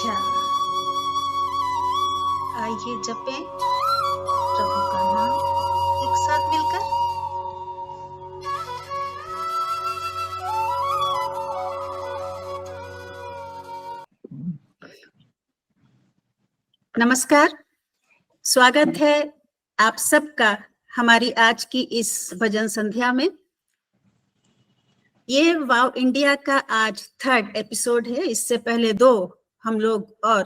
संध्या। आइए जपें प्रभु का नाम एक साथ मिलकर। नमस्कार, स्वागत है आप सबका हमारी आज की इस भजन संध्या में। ये वाव इंडिया का आज 3rd एपिसोड है। इससे पहले 2 हम लोग और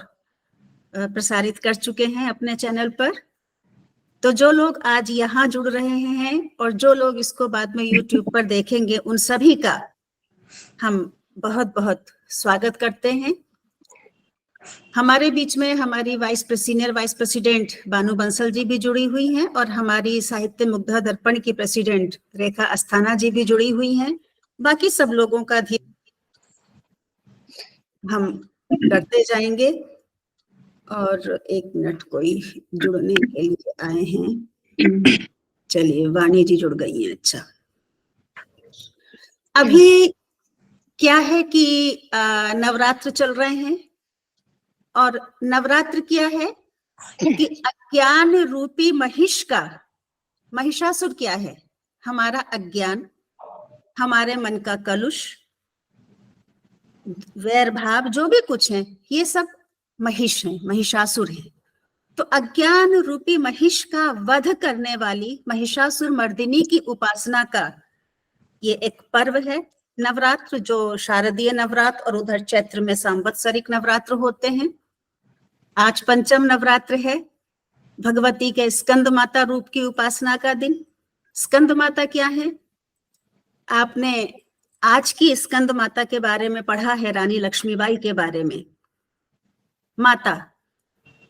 प्रसारित कर चुके हैं अपने चैनल पर। तो जो लोग आज यहाँ जुड़ रहे हैं और जो लोग इसको बाद में YouTube पर देखेंगे, उन सभी का हम बहुत बहुत स्वागत करते हैं। हमारे बीच में हमारी सीनियर वाइस प्रेसिडेंट बानू बंसल जी भी जुड़ी हुई हैं और हमारी साहित्य मुग्धा दर्पण की प्रेसिडेंट रेखा अस्थाना जी भी जुड़ी हुई हैं। बाकी सब लोगों का हम करते जाएंगे। और 1 मिनट, कोई जुड़ने के लिए आए हैं। चलिए, वाणी जी जुड़ गई हैं। अच्छा, अभी क्या है कि नवरात्र चल रहे हैं और नवरात्र क्या है कि अज्ञान रूपी महिषासुर क्या है? हमारा अज्ञान, हमारे मन का कलुष, वैर भाव, जो भी कुछ है, ये सब महिष है, महिषासुर है। तो अज्ञान रूपी महिष का वध करने वाली महिषासुर मर्दिनी की उपासना का ये एक पर्व है नवरात्र, जो शारदीय नवरात्र और उधर चैत्र में सांवत्सरिक नवरात्र होते हैं। आज पंचम नवरात्र है, भगवती के स्कंद माता रूप की उपासना का दिन। स्कंद माता क्या है? आपने आज की स्कंद माता के बारे में पढ़ा है, रानी लक्ष्मीबाई के बारे में। माता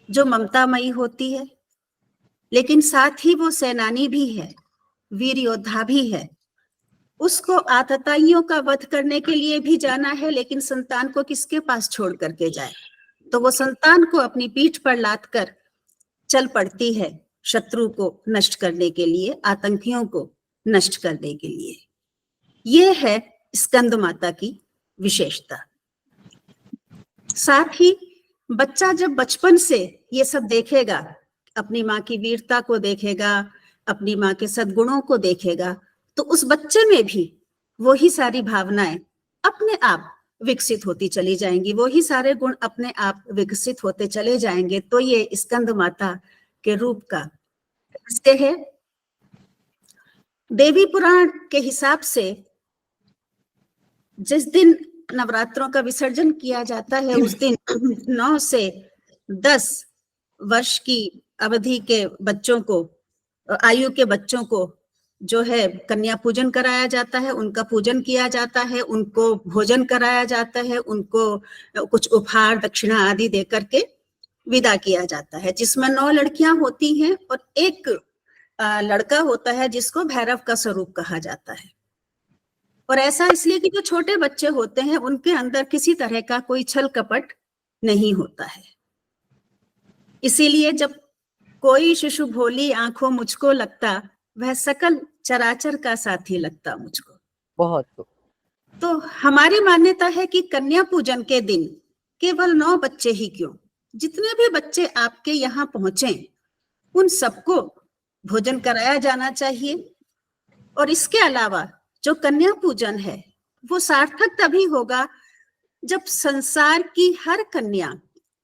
जो ममतामयी होती है, लेकिन साथ ही वो सेनानी भी है, वीर योद्धा भी है। उसको आतताइयों का वध करने के लिए भी जाना है, लेकिन संतान को किसके पास छोड़ करके जाए? तो वो संतान को अपनी पीठ पर लाद कर चल पड़ती है शत्रु को नष्ट करने के लिए, आतंकियों को नष्ट करने के लिए। ये है स्कंद माता की विशेषता। साथ ही बच्चा जब बचपन से ये सब देखेगा, अपनी माँ की वीरता को देखेगा, अपनी माँ के सद्गुणों को देखेगा, तो उस बच्चे में भी वही सारी भावनाएं अपने आप विकसित होती चली जाएंगी, वही सारे गुण अपने आप विकसित होते चले जाएंगे। तो ये स्कंद माता के रूप का रहस्य है। देवी पुराण के हिसाब से जिस दिन नवरात्रों का विसर्जन किया जाता है, उस दिन 9 से 10 वर्ष की अवधि के बच्चों को, आयु के बच्चों को जो है कन्या पूजन कराया जाता है, उनका पूजन किया जाता है, उनको भोजन कराया जाता है, उनको कुछ उपहार दक्षिणा आदि दे करके विदा किया जाता है, जिसमें 9 लड़कियां होती हैं और 1 लड़का होता है जिसको भैरव का स्वरूप कहा जाता है। और ऐसा इसलिए कि जो छोटे बच्चे होते हैं उनके अंदर किसी तरह का कोई छल कपट नहीं होता है। इसीलिए जब कोई शिशु भोली आंखों मुझको लगता, वह सकल चराचर का साथी लगता मुझको। बहुत। तो हमारी मान्यता है कि कन्या पूजन के दिन केवल 9 बच्चे ही क्यों, जितने भी बच्चे आपके यहाँ पहुंचे उन सबको भोजन कराया जाना चाहिए। और इसके अलावा जो कन्या पूजन है वो सार्थक तभी होगा जब संसार की हर कन्या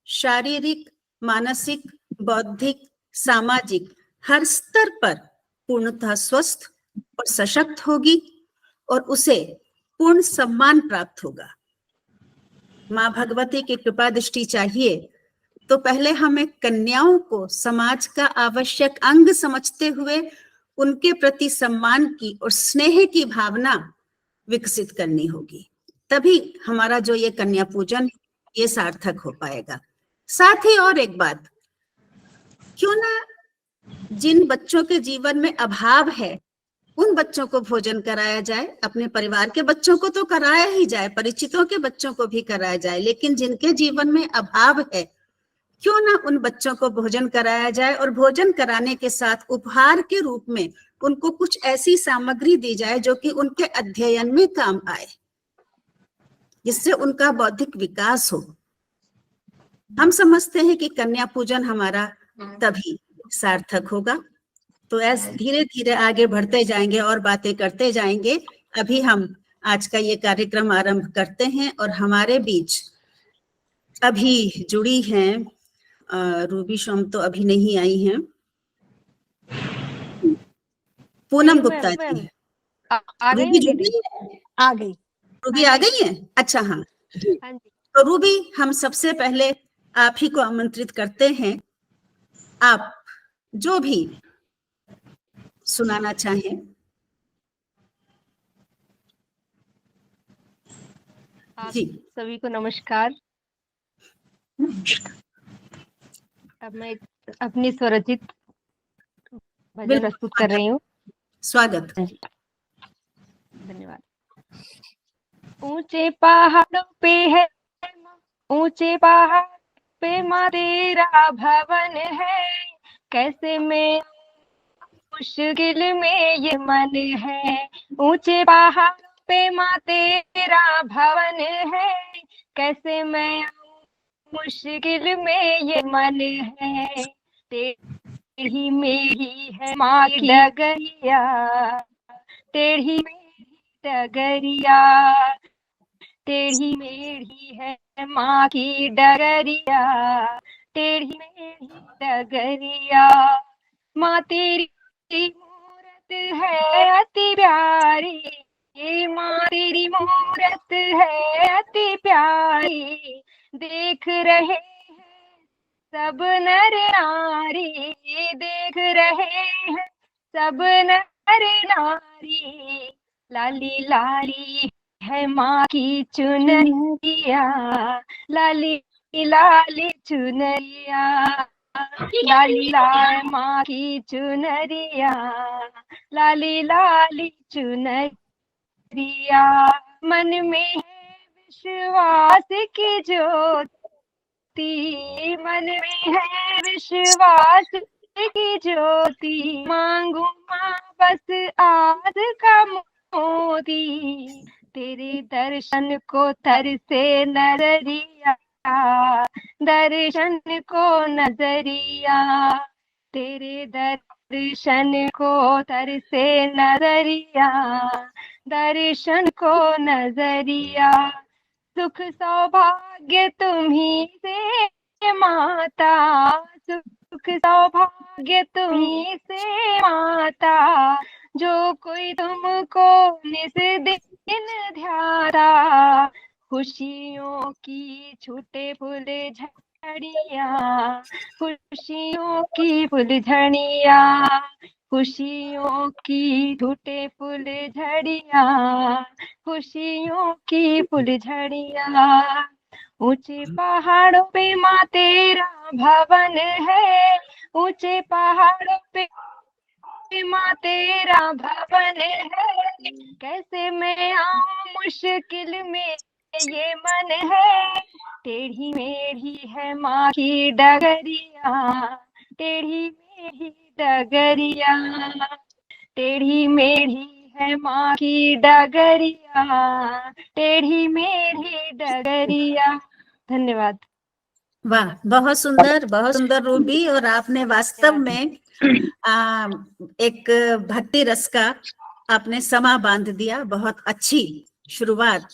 शारीरिक, मानसिक, बौद्धिक, सामाजिक हर स्तर पर पूर्णतः स्वस्थ और सशक्त होगी और उसे पूर्ण सम्मान प्राप्त होगा। माँ भगवती की कृपा दृष्टि चाहिए तो पहले हमें कन्याओं को समाज का आवश्यक अंग समझते हुए उनके प्रति सम्मान की और स्नेह की भावना विकसित करनी होगी, तभी हमारा जो ये कन्या पूजन ये सार्थक हो पाएगा। साथ ही और एक बात, क्यों ना जिन बच्चों के जीवन में अभाव है उन बच्चों को भोजन कराया जाए। अपने परिवार के बच्चों को तो कराया ही जाए, परिचितों के बच्चों को भी कराया जाए, लेकिन जिनके जीवन में अभाव है क्यों ना उन बच्चों को भोजन कराया जाए और भोजन कराने के साथ उपहार के रूप में उनको कुछ ऐसी सामग्री दी जाए जो कि उनके अध्ययन में काम आए, जिससे उनका बौद्धिक विकास हो। हम समझते हैं कि कन्या पूजन हमारा तभी सार्थक होगा। तो ऐसे धीरे धीरे आगे बढ़ते जाएंगे और बातें करते जाएंगे। अभी हम आज का ये कार्यक्रम आरंभ करते हैं और हमारे बीच अभी जुड़ी हैं रूबी शोम तो अभी नहीं आई हैं, पूनम गुप्ता जी। आ गई रूबी है जुड़ी दीदी, है? आ गई। रूबी आ गई है? अच्छा, हाँ। हाँ जी। तो रूबी, हम सबसे पहले आप ही को आमंत्रित करते हैं। आप जो भी सुनाना चाहें। आप जी। सभी को नमस्कार। अब मैं अपनी स्वरचित भजन प्रस्तुत कर रही हूँ। स्वागत। हाँ जी, धन्यवाद। ऊंचे पहाड़ों पे है, ऊंचे पहाड़ पे माँ तेरा भवन है, कैसे मैं मुश्किल में ये मन है। ऊंचे पहाड़ पे माँ तेरा भवन है, कैसे मैं मुश्किल में ये मन है। तेरी मेरी है माँ की डगरिया, तेरी मेरी डगरिया, तेरी मेरी है माँ की डगरिया, तेरी मेरी डगरिया। माँ तेरी मूरत है अति प्यारी, माँ तेरी मूरत है अति प्यारी, देख रहे सब नर नारी, देख रहे हैं सब नर नारी। लाली लाली है माँ की चुनरिया, लाली लाली चुनरिया, लाली लाल माँ की चुनरिया, लाली लाली चुनरिया। मन में है विश्वास की ज्योति, मन में है विश्वास की ज्योति, मांगू माँ बस आज का मोती। तेरे दर्शन को तरसे नजरिया, दर्शन को नजरिया, तेरे दर्शन को तरसे नजरिया, दर्शन को नजरिया। सुख सौभाग्य तुम्ही से माता, सुख सौभाग्य तुम्ही से माता, जो कोई तुमको निस दिन ध्याता। खुशियों की छूटे फूल झड़िया, खुशियों की फूल झड़िया, खुशियों की छूटे फूल झड़िया, खुशियों की फूल झड़िया। ऊंचे पहाड़ों पे माँ तेरा भवन है, ऊंचे पहाड़ों पे माँ तेरा भवन है, कैसे मैं आऊं मुश्किल में ये मन है। टेढ़ी मेढ़ी है माँ की डगरिया, टेढ़ी मेढ़ी डगरिया, टेढ़ी मेढ़ी है माँ की डगरिया, टेढ़ी मेढ़ी डगरिया। धन्यवाद। वाह, बहुत सुंदर रूबी। और आपने वास्तव में एक भक्ति रस का आपने समा बांध दिया। बहुत अच्छी शुरुआत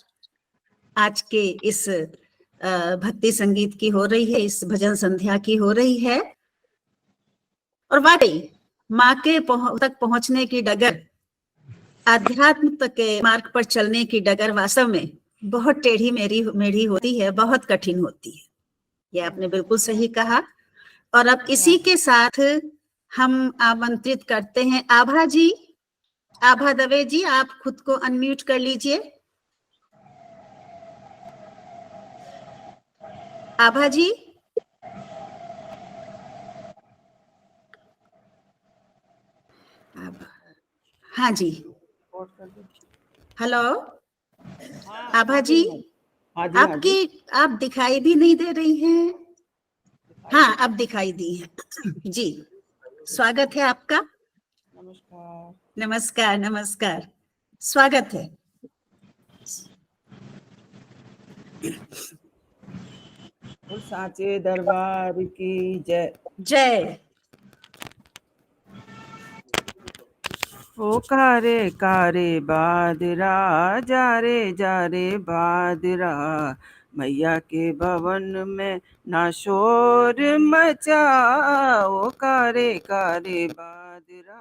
आज के इस भक्ति संगीत की हो रही है, इस भजन संध्या की हो रही है। और वाकई माँ के तक पहुंचने की डगर, आध्यात्म तक के मार्ग पर चलने की डगर वास्तव में बहुत टेढ़ी मेढ़ी होती है, बहुत कठिन होती है। ये आपने बिल्कुल सही कहा। और अब इसी के साथ हम आमंत्रित करते हैं आभा जी, आभा दवे जी, आप खुद को अनम्यूट कर लीजिए। आभा जी, हाँ जी, हेलो आभा जी, आप दिखाई भी नहीं दे रही हैं। हाँ, अब दिखाई दी है जी। स्वागत है आपका। नमस्कार नमस्कार, स्वागत है। और साचे दरबार की जय। जय। ओ कारे कारे बादरा, जा रे बादरा, मैया के भवन में ना शोर मचा। ओ कारे कारे बादरा,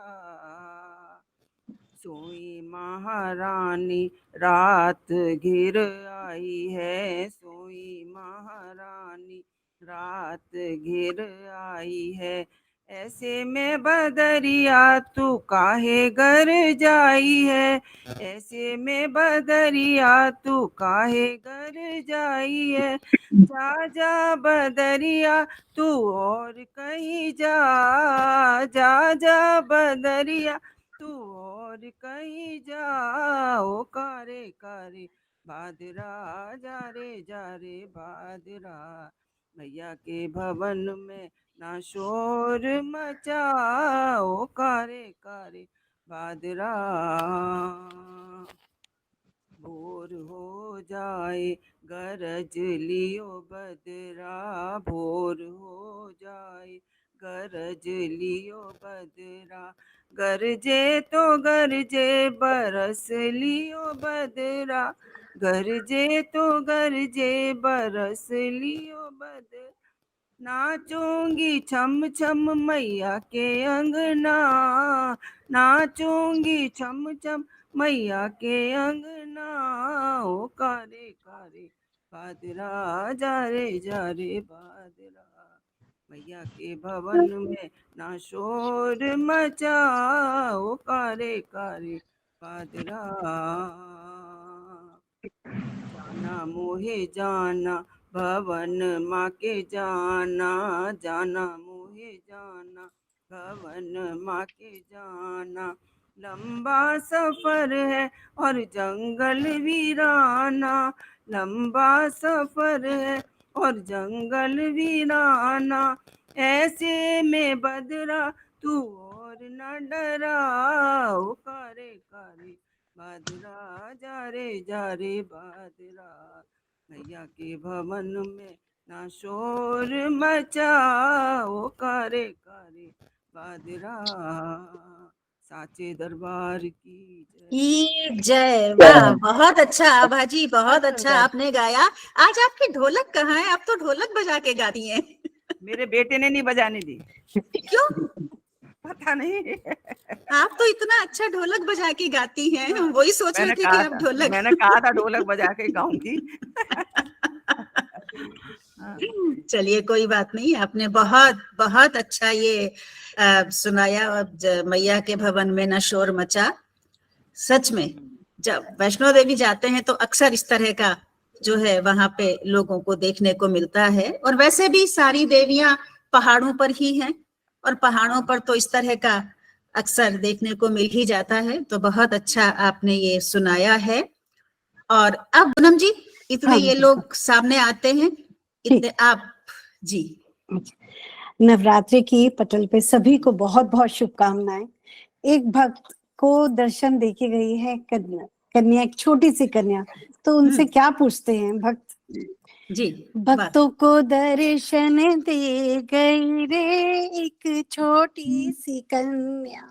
सोई महारानी रात घिर आई है, सोई महारानी रात घिर आई है। ऐसे में बदरिया तू काहे घर जाई है, ऐसे में बदरिया तू काहे घर जाई है। जा जा बदरिया तू और कहीं जा, जा जा बदरिया तू और कहीं जाओ। कारे कारे बादरा, जा रे बादरा, मैया के भवन में ना शोर मचाओ। कारे कारे बादरा, भोर हो जाए गरज लियो बदरा, भोर हो जाए गरज लियो बदरा, गरजे तो गरजे बरस लियो बदरा, गरजे तो गरजे बरस लियो बदरा। नाचूंगी छम छम मैया के अंगना, नाचूंगी छम छम मैया के अंगना। ओ कारे कारे बादरा, जा रे बादरा, मैया के भवन में ना शोर मचाओ। कारे कारे बादरा, जाना मोहे जाना भवन माँ के जाना, जाना मोहे जाना भवन माँ के जाना। लंबा सफर है और जंगल वीराना, लंबा सफर है और जंगल वीराना। ऐसे में बदरा तू और न डराओ। कारे कारे बादरा, जा रे बादरा, मैया के भवन में ना शोर मचाओ। कारे कारे बादरा, साचे दरबार की जय। वाह, बहुत अच्छा आभा जी, बहुत अच्छा आपने गाया। आज आपकी ढोलक कहाँ है? आप तो ढोलक बजा के गाती हैं। मेरे बेटे ने नहीं बजाने दी। क्यों? पता नहीं। आप तो इतना अच्छा ढोलक बजा के गाती हैं, हम वही सोच रहे थे कि आप ढोलक। मैंने कहा था ढोलक बजा के गाऊंगी। चलिए कोई बात नहीं, आपने बहुत बहुत अच्छा ये सुनाया। और मैया के भवन में न शोर मचा। सच में जब वैष्णो देवी जाते हैं तो अक्सर इस तरह का जो है वहां पे लोगों को देखने को मिलता है। और वैसे भी सारी देवियां पहाड़ों पर ही हैं, और पहाड़ों पर तो इस तरह का अक्सर देखने को मिल ही जाता है। तो बहुत अच्छा आपने ये सुनाया है। और अब पूनम जी, इतने ये लोग सामने आते हैं, इतने आप जी। नवरात्रि की पटल पे सभी को बहुत बहुत शुभकामनाएं। एक भक्त को दर्शन देके गई है कन्या, एक छोटी सी कन्या, तो उनसे क्या पूछते हैं भक्त जी। भक्तों को दर्शन दे गई रे एक छोटी सी कन्या,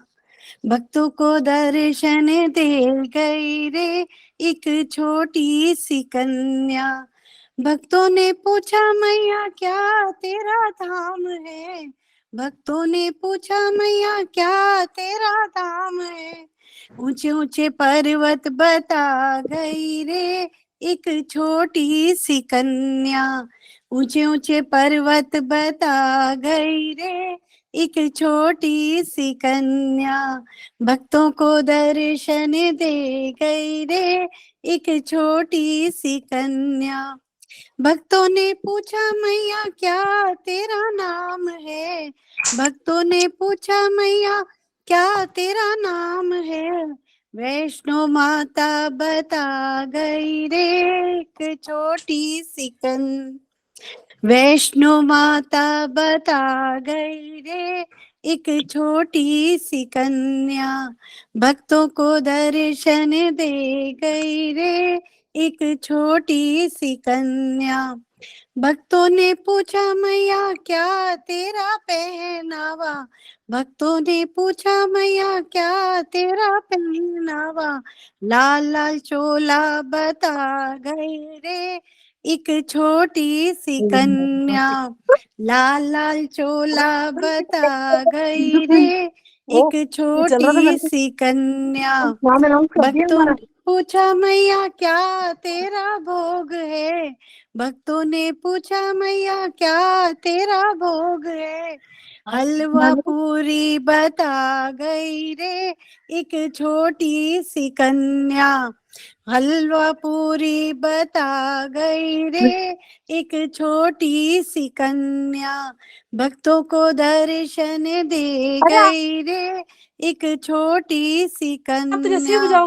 भक्तों को दर्शन दे गई रे एक छोटी सी कन्या। भक्तों ने पूछा मैया क्या तेरा धाम है, भक्तों ने पूछा मैया क्या तेरा धाम है। ऊंचे ऊंचे पर्वत बता गई रे एक छोटी सी कन्या, ऊंचे ऊंचे पर्वत बता गई रे एक छोटी सी कन्या। भक्तों को दर्शन दे गई रे एक छोटी सी कन्या। भक्तों ने पूछा मैया क्या तेरा नाम है, भक्तों ने पूछा मैया क्या तेरा नाम है। वैष्णो माता बता गई रे एक छोटी सी वैष्णो माता बता गई रे एक छोटी सी कन्या। भक्तों को दर्शन दे गई रे एक छोटी सी कन्या। भक्तों ने पूछा मैया क्या तेरा पहनावा, भक्तों ने पूछा मैया क्या तेरा पहनावा, लाल लाल चोला बता गई रे एक छोटी सी कन्या, लाल लाल चोला बता गई रे एक छोटी सी कन्या। भक्तों ने पूछा मैया क्या तेरा भोग है, भक्तों ने पूछा मैया क्या तेरा भोग है, हलवा पूरी बता गई रे एक छोटी सी कन्या, हलवा पूरी बता गई रे एक छोटी सी कन्या, भक्तों को दर्शन दे गई रे एक छोटी सी कन्या।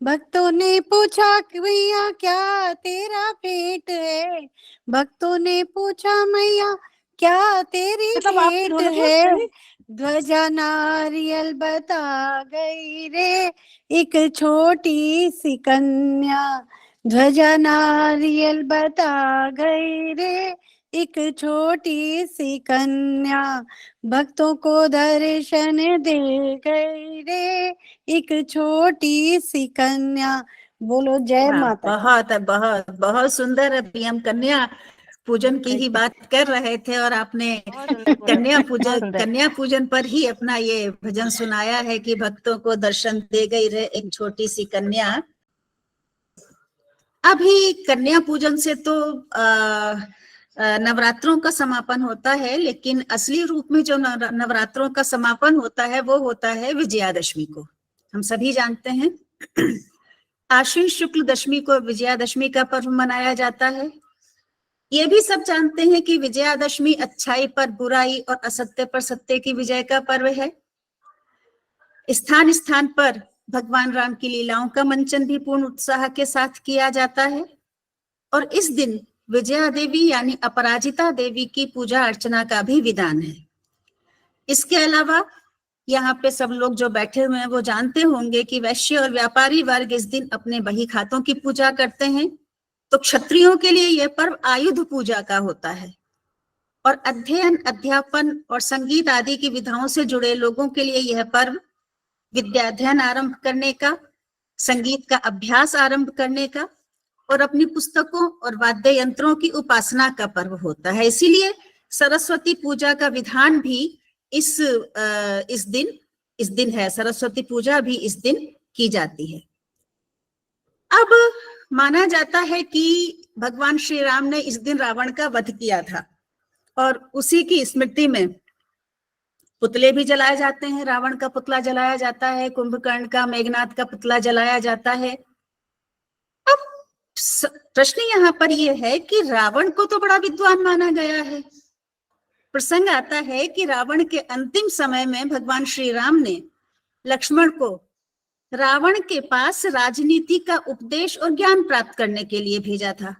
भक्तों ने पूछा कि भैया क्या तेरा पेट है, भक्तों ने पूछा मैया क्या तेरी भेंट है, ध्वजा नारियल बता गई रे एक छोटी सी कन्या, ध्वजा नारियल बता गई रे एक छोटी सी कन्या, भक्तों को दर्शन दे गई रे एक छोटी सी कन्या। बोलो जय हाँ, माता। बहुत बहुत बहुत सुंदर। अभी हम कन्या पूजन की ही बात कर रहे थे और आपने कन्या पूजन पर ही अपना ये भजन सुनाया है कि भक्तों को दर्शन दे गई रे एक छोटी सी कन्या। अभी कन्या पूजन से तो नवरात्रों का समापन होता है, लेकिन असली रूप में जो नवरात्रों का समापन होता है वो होता है विजयादशमी को। हम सभी जानते हैं आश्विन शुक्ल दशमी को विजयादशमी का पर्व मनाया जाता है। ये भी सब जानते हैं कि विजयादशमी अच्छाई पर बुराई और असत्य पर सत्य की विजय का पर्व है। स्थान स्थान पर भगवान राम की लीलाओं का मंचन भी पूर्ण उत्साह के साथ किया जाता है और इस दिन विजया देवी यानी अपराजिता देवी की पूजा अर्चना का भी विधान है। इसके अलावा यहाँ पे सब लोग जो बैठे हुए हैं वो जानते होंगे कि वैश्य और व्यापारी वर्ग इस दिन अपने बही खातों की पूजा करते हैं। तो क्षत्रियों के लिए यह पर्व आयुध पूजा का होता है और अध्ययन, अध्यापन और संगीत आदि की विधाओं से जुड़े लोगों के लिए यह पर्व विद्याध्ययन आरंभ करने का, संगीत का अभ्यास आरंभ करने का और अपनी पुस्तकों और वाद्य यंत्रों की उपासना का पर्व होता है। इसीलिए सरस्वती पूजा का विधान भी इस दिन है। सरस्वती पूजा भी इस दिन की जाती है। अब माना जाता है कि भगवान श्री राम ने इस दिन रावण का वध किया था और उसी की स्मृति में पुतले भी जलाए जाते हैं। रावण का पुतला जलाया जाता है, कुंभकर्ण का, मेघनाद का पुतला जलाया जाता है। अब प्रश्न यहाँ पर यह है कि रावण को तो बड़ा विद्वान माना गया है। प्रसंग आता है कि रावण के अंतिम समय में भगवान श्री राम ने लक्ष्मण को रावण के पास राजनीति का उपदेश और ज्ञान प्राप्त करने के लिए भेजा था।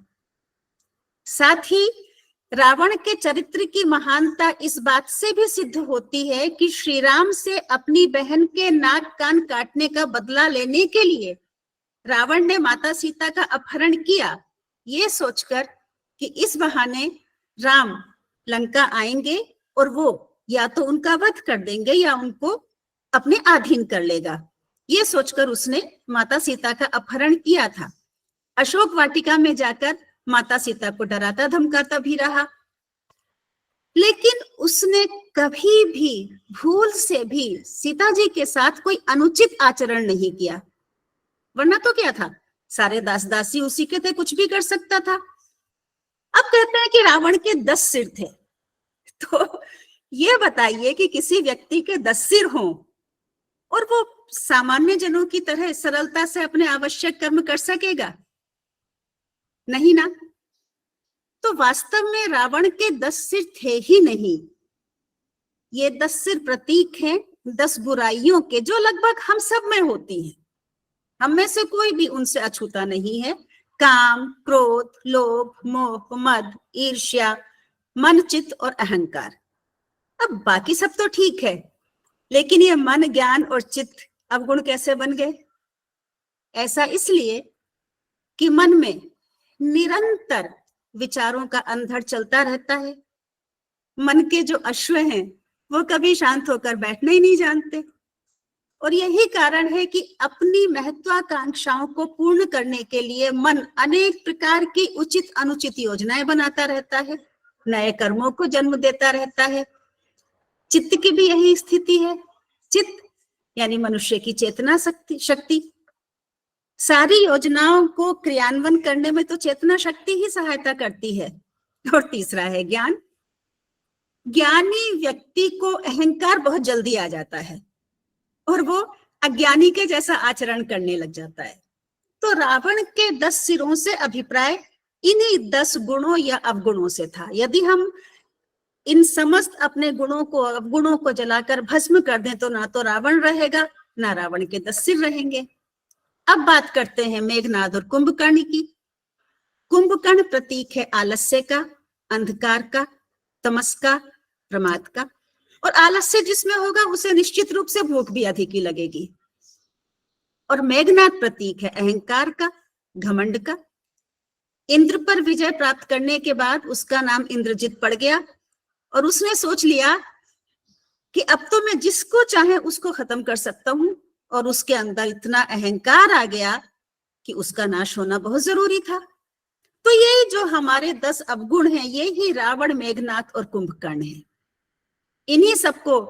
साथ ही रावण के चरित्र की महानता इस बात से भी सिद्ध होती है कि श्री राम से अपनी बहन के नाक कान काटने का बदला लेने के लिए रावण ने माता सीता का अपहरण किया, ये सोचकर कि इस बहाने राम लंका आएंगे और वो या तो उनका वध कर देंगे या उनको अपने अधीन कर लेगा। ये सोचकर उसने माता सीता का अपहरण किया था। अशोक वाटिका में जाकर माता सीता को डराता धमकाता भी रहा, लेकिन उसने कभी भी भूल से भी सीता जी के साथ कोई अनुचित आचरण नहीं किया। वरना तो क्या था, सारे दास दासी उसी के थे, कुछ भी कर सकता था। अब कहते हैं कि रावण के 10 सिर थे। तो ये बताइए कि किसी व्यक्ति के 10 सिर हों और वो सामान्य जनों की तरह सरलता से अपने आवश्यक कर्म कर सकेगा? नहीं ना। तो वास्तव में रावण के 10 सिर थे ही नहीं। ये 10 सिर प्रतीक हैं 10 बुराइयों के, जो लगभग हम सब में होती हैं। हम में से कोई भी उनसे अछूता नहीं है। काम, क्रोध, लोभ, मोह, मद, ईर्ष्या, मन, चित्त और अहंकार। अब बाकी सब तो ठीक है, लेकिन ये मन, ज्ञान और चित्त अवगुण कैसे बन गए? ऐसा इसलिए कि मन में निरंतर विचारों का अंधड़ चलता रहता है। मन के जो अश्व हैं वो कभी शांत होकर बैठना ही नहीं जानते, और यही कारण है कि अपनी महत्वाकांक्षाओं को पूर्ण करने के लिए मन अनेक प्रकार की उचित अनुचित योजनाएं बनाता रहता है, नए कर्मों को जन्म देता रहता है। चित्त की भी यही स्थिति है। चित्त यानी मनुष्य की चेतना शक्ति सारी योजनाओं को क्रियान्वयन करने में तो चेतना शक्ति ही सहायता करती है। और तीसरा है ज्ञान। ज्ञानी व्यक्ति को अहंकार बहुत जल्दी आ जाता है और वो अज्ञानी के जैसा आचरण करने लग जाता है। तो रावण के 10 सिरों से अभिप्राय इन्हीं 10 गुणों या अवगुणों से था। यदि हम इन समस्त अपने गुणों को अवगुणों को जलाकर भस्म कर दें तो ना तो रावण रहेगा, ना रावण के 10 सिर रहेंगे। अब बात करते हैं मेघनाद और कुंभकर्ण की। कुंभकर्ण प्रतीक है आलस्य का, अंधकार का, तमस का, प्रमाद का। और आलस्य जिसमें होगा उसे निश्चित रूप से भूख भी अधिक ही लगेगी। और मेघनाद प्रतीक है अहंकार का, घमंड का। इंद्र पर विजय प्राप्त करने के बाद उसका नाम इंद्रजित पड़ गया और उसने सोच लिया कि अब तो मैं जिसको चाहे उसको खत्म कर सकता हूं, और उसके अंदर इतना अहंकार आ गया कि उसका नाश होना बहुत जरूरी था। तो ये जो हमारे 10 अवगुण हैं, ये ही रावण, मेघनाद और कुंभकर्ण हैं। इन्हीं सबको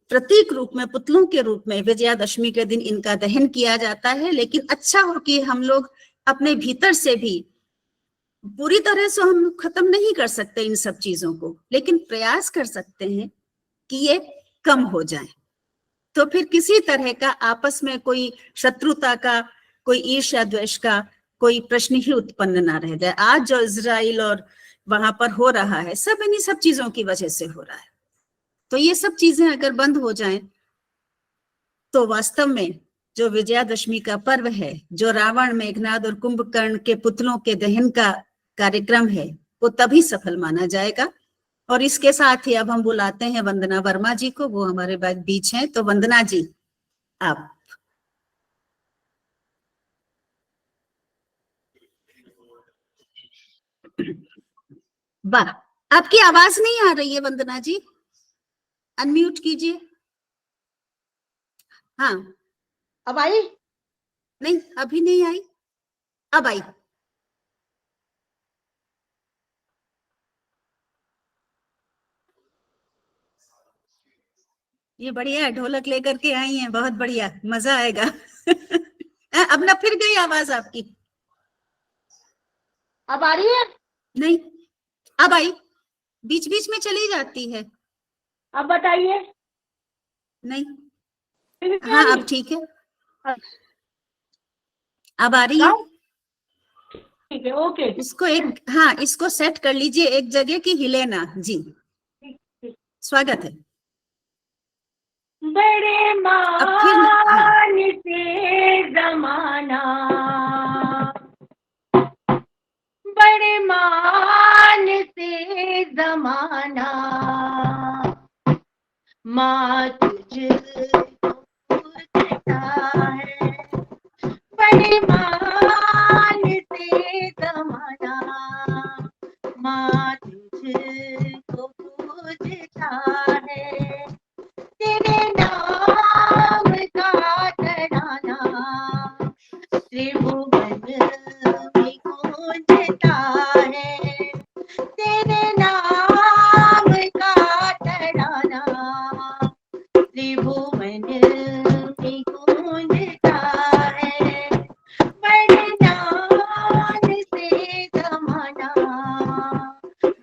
प्रतीक रूप में, पुतलों के रूप में विजयादशमी के दिन इनका दहन किया जाता है। लेकिन अच्छा हो कि हम लोग अपने भीतर से भी, पूरी तरह से हम खत्म नहीं कर सकते इन सब चीजों को, लेकिन प्रयास कर सकते हैं कि ये कम हो जाए। तो फिर किसी तरह का आपस में कोई शत्रुता का, कोई ईर्ष्या द्वेष का कोई प्रश्न ही उत्पन्न ना रह जाए। आज जो इजराइल और वहां पर हो रहा है, सब इन्हीं सब चीजों की वजह से हो रहा है। तो ये सब चीजें अगर बंद हो जाएं तो वास्तव में जो विजयादशमी का पर्व है, जो रावण, मेघनाद और कुंभकर्ण के पुतलों के दहन का कार्यक्रम है, वो तभी सफल माना जाएगा। और इसके साथ ही अब हम बुलाते हैं वंदना वर्मा जी को, वो हमारे बीच हैं। तो वंदना जी, आप। वाह, आपकी आवाज नहीं आ रही है वंदना जी, अनम्यूट कीजिए। हाँ, अब आई? नहीं, अभी नहीं आई, अब आई। ये बढ़िया है, ढोलक लेकर के आई हैं, बहुत बढ़िया, मजा आएगा। अब ना फिर गई आवाज आपकी। अब आ रही है? नहीं, अब आई, बीच बीच में चली जाती है। अब बताइए। नहीं, हाँ अब ठीक है, अब आ रही है। ठीक है, ओके। इसको एक, हाँ, इसको सेट कर लीजिए एक जगह की हिले ना। जी, स्वागत है। बड़े मान से जमाना, बड़े मान से जमाना, माँ तुझको पूछता है। बड़े मान से जमाना, माँ तुझको पूछता है। तेरे नाम का तराना त्रिभुवन में गूंजता है। तेरे नाम का तराना त्रिभुवन में गूंजता है। बड़े नाम से जमाना,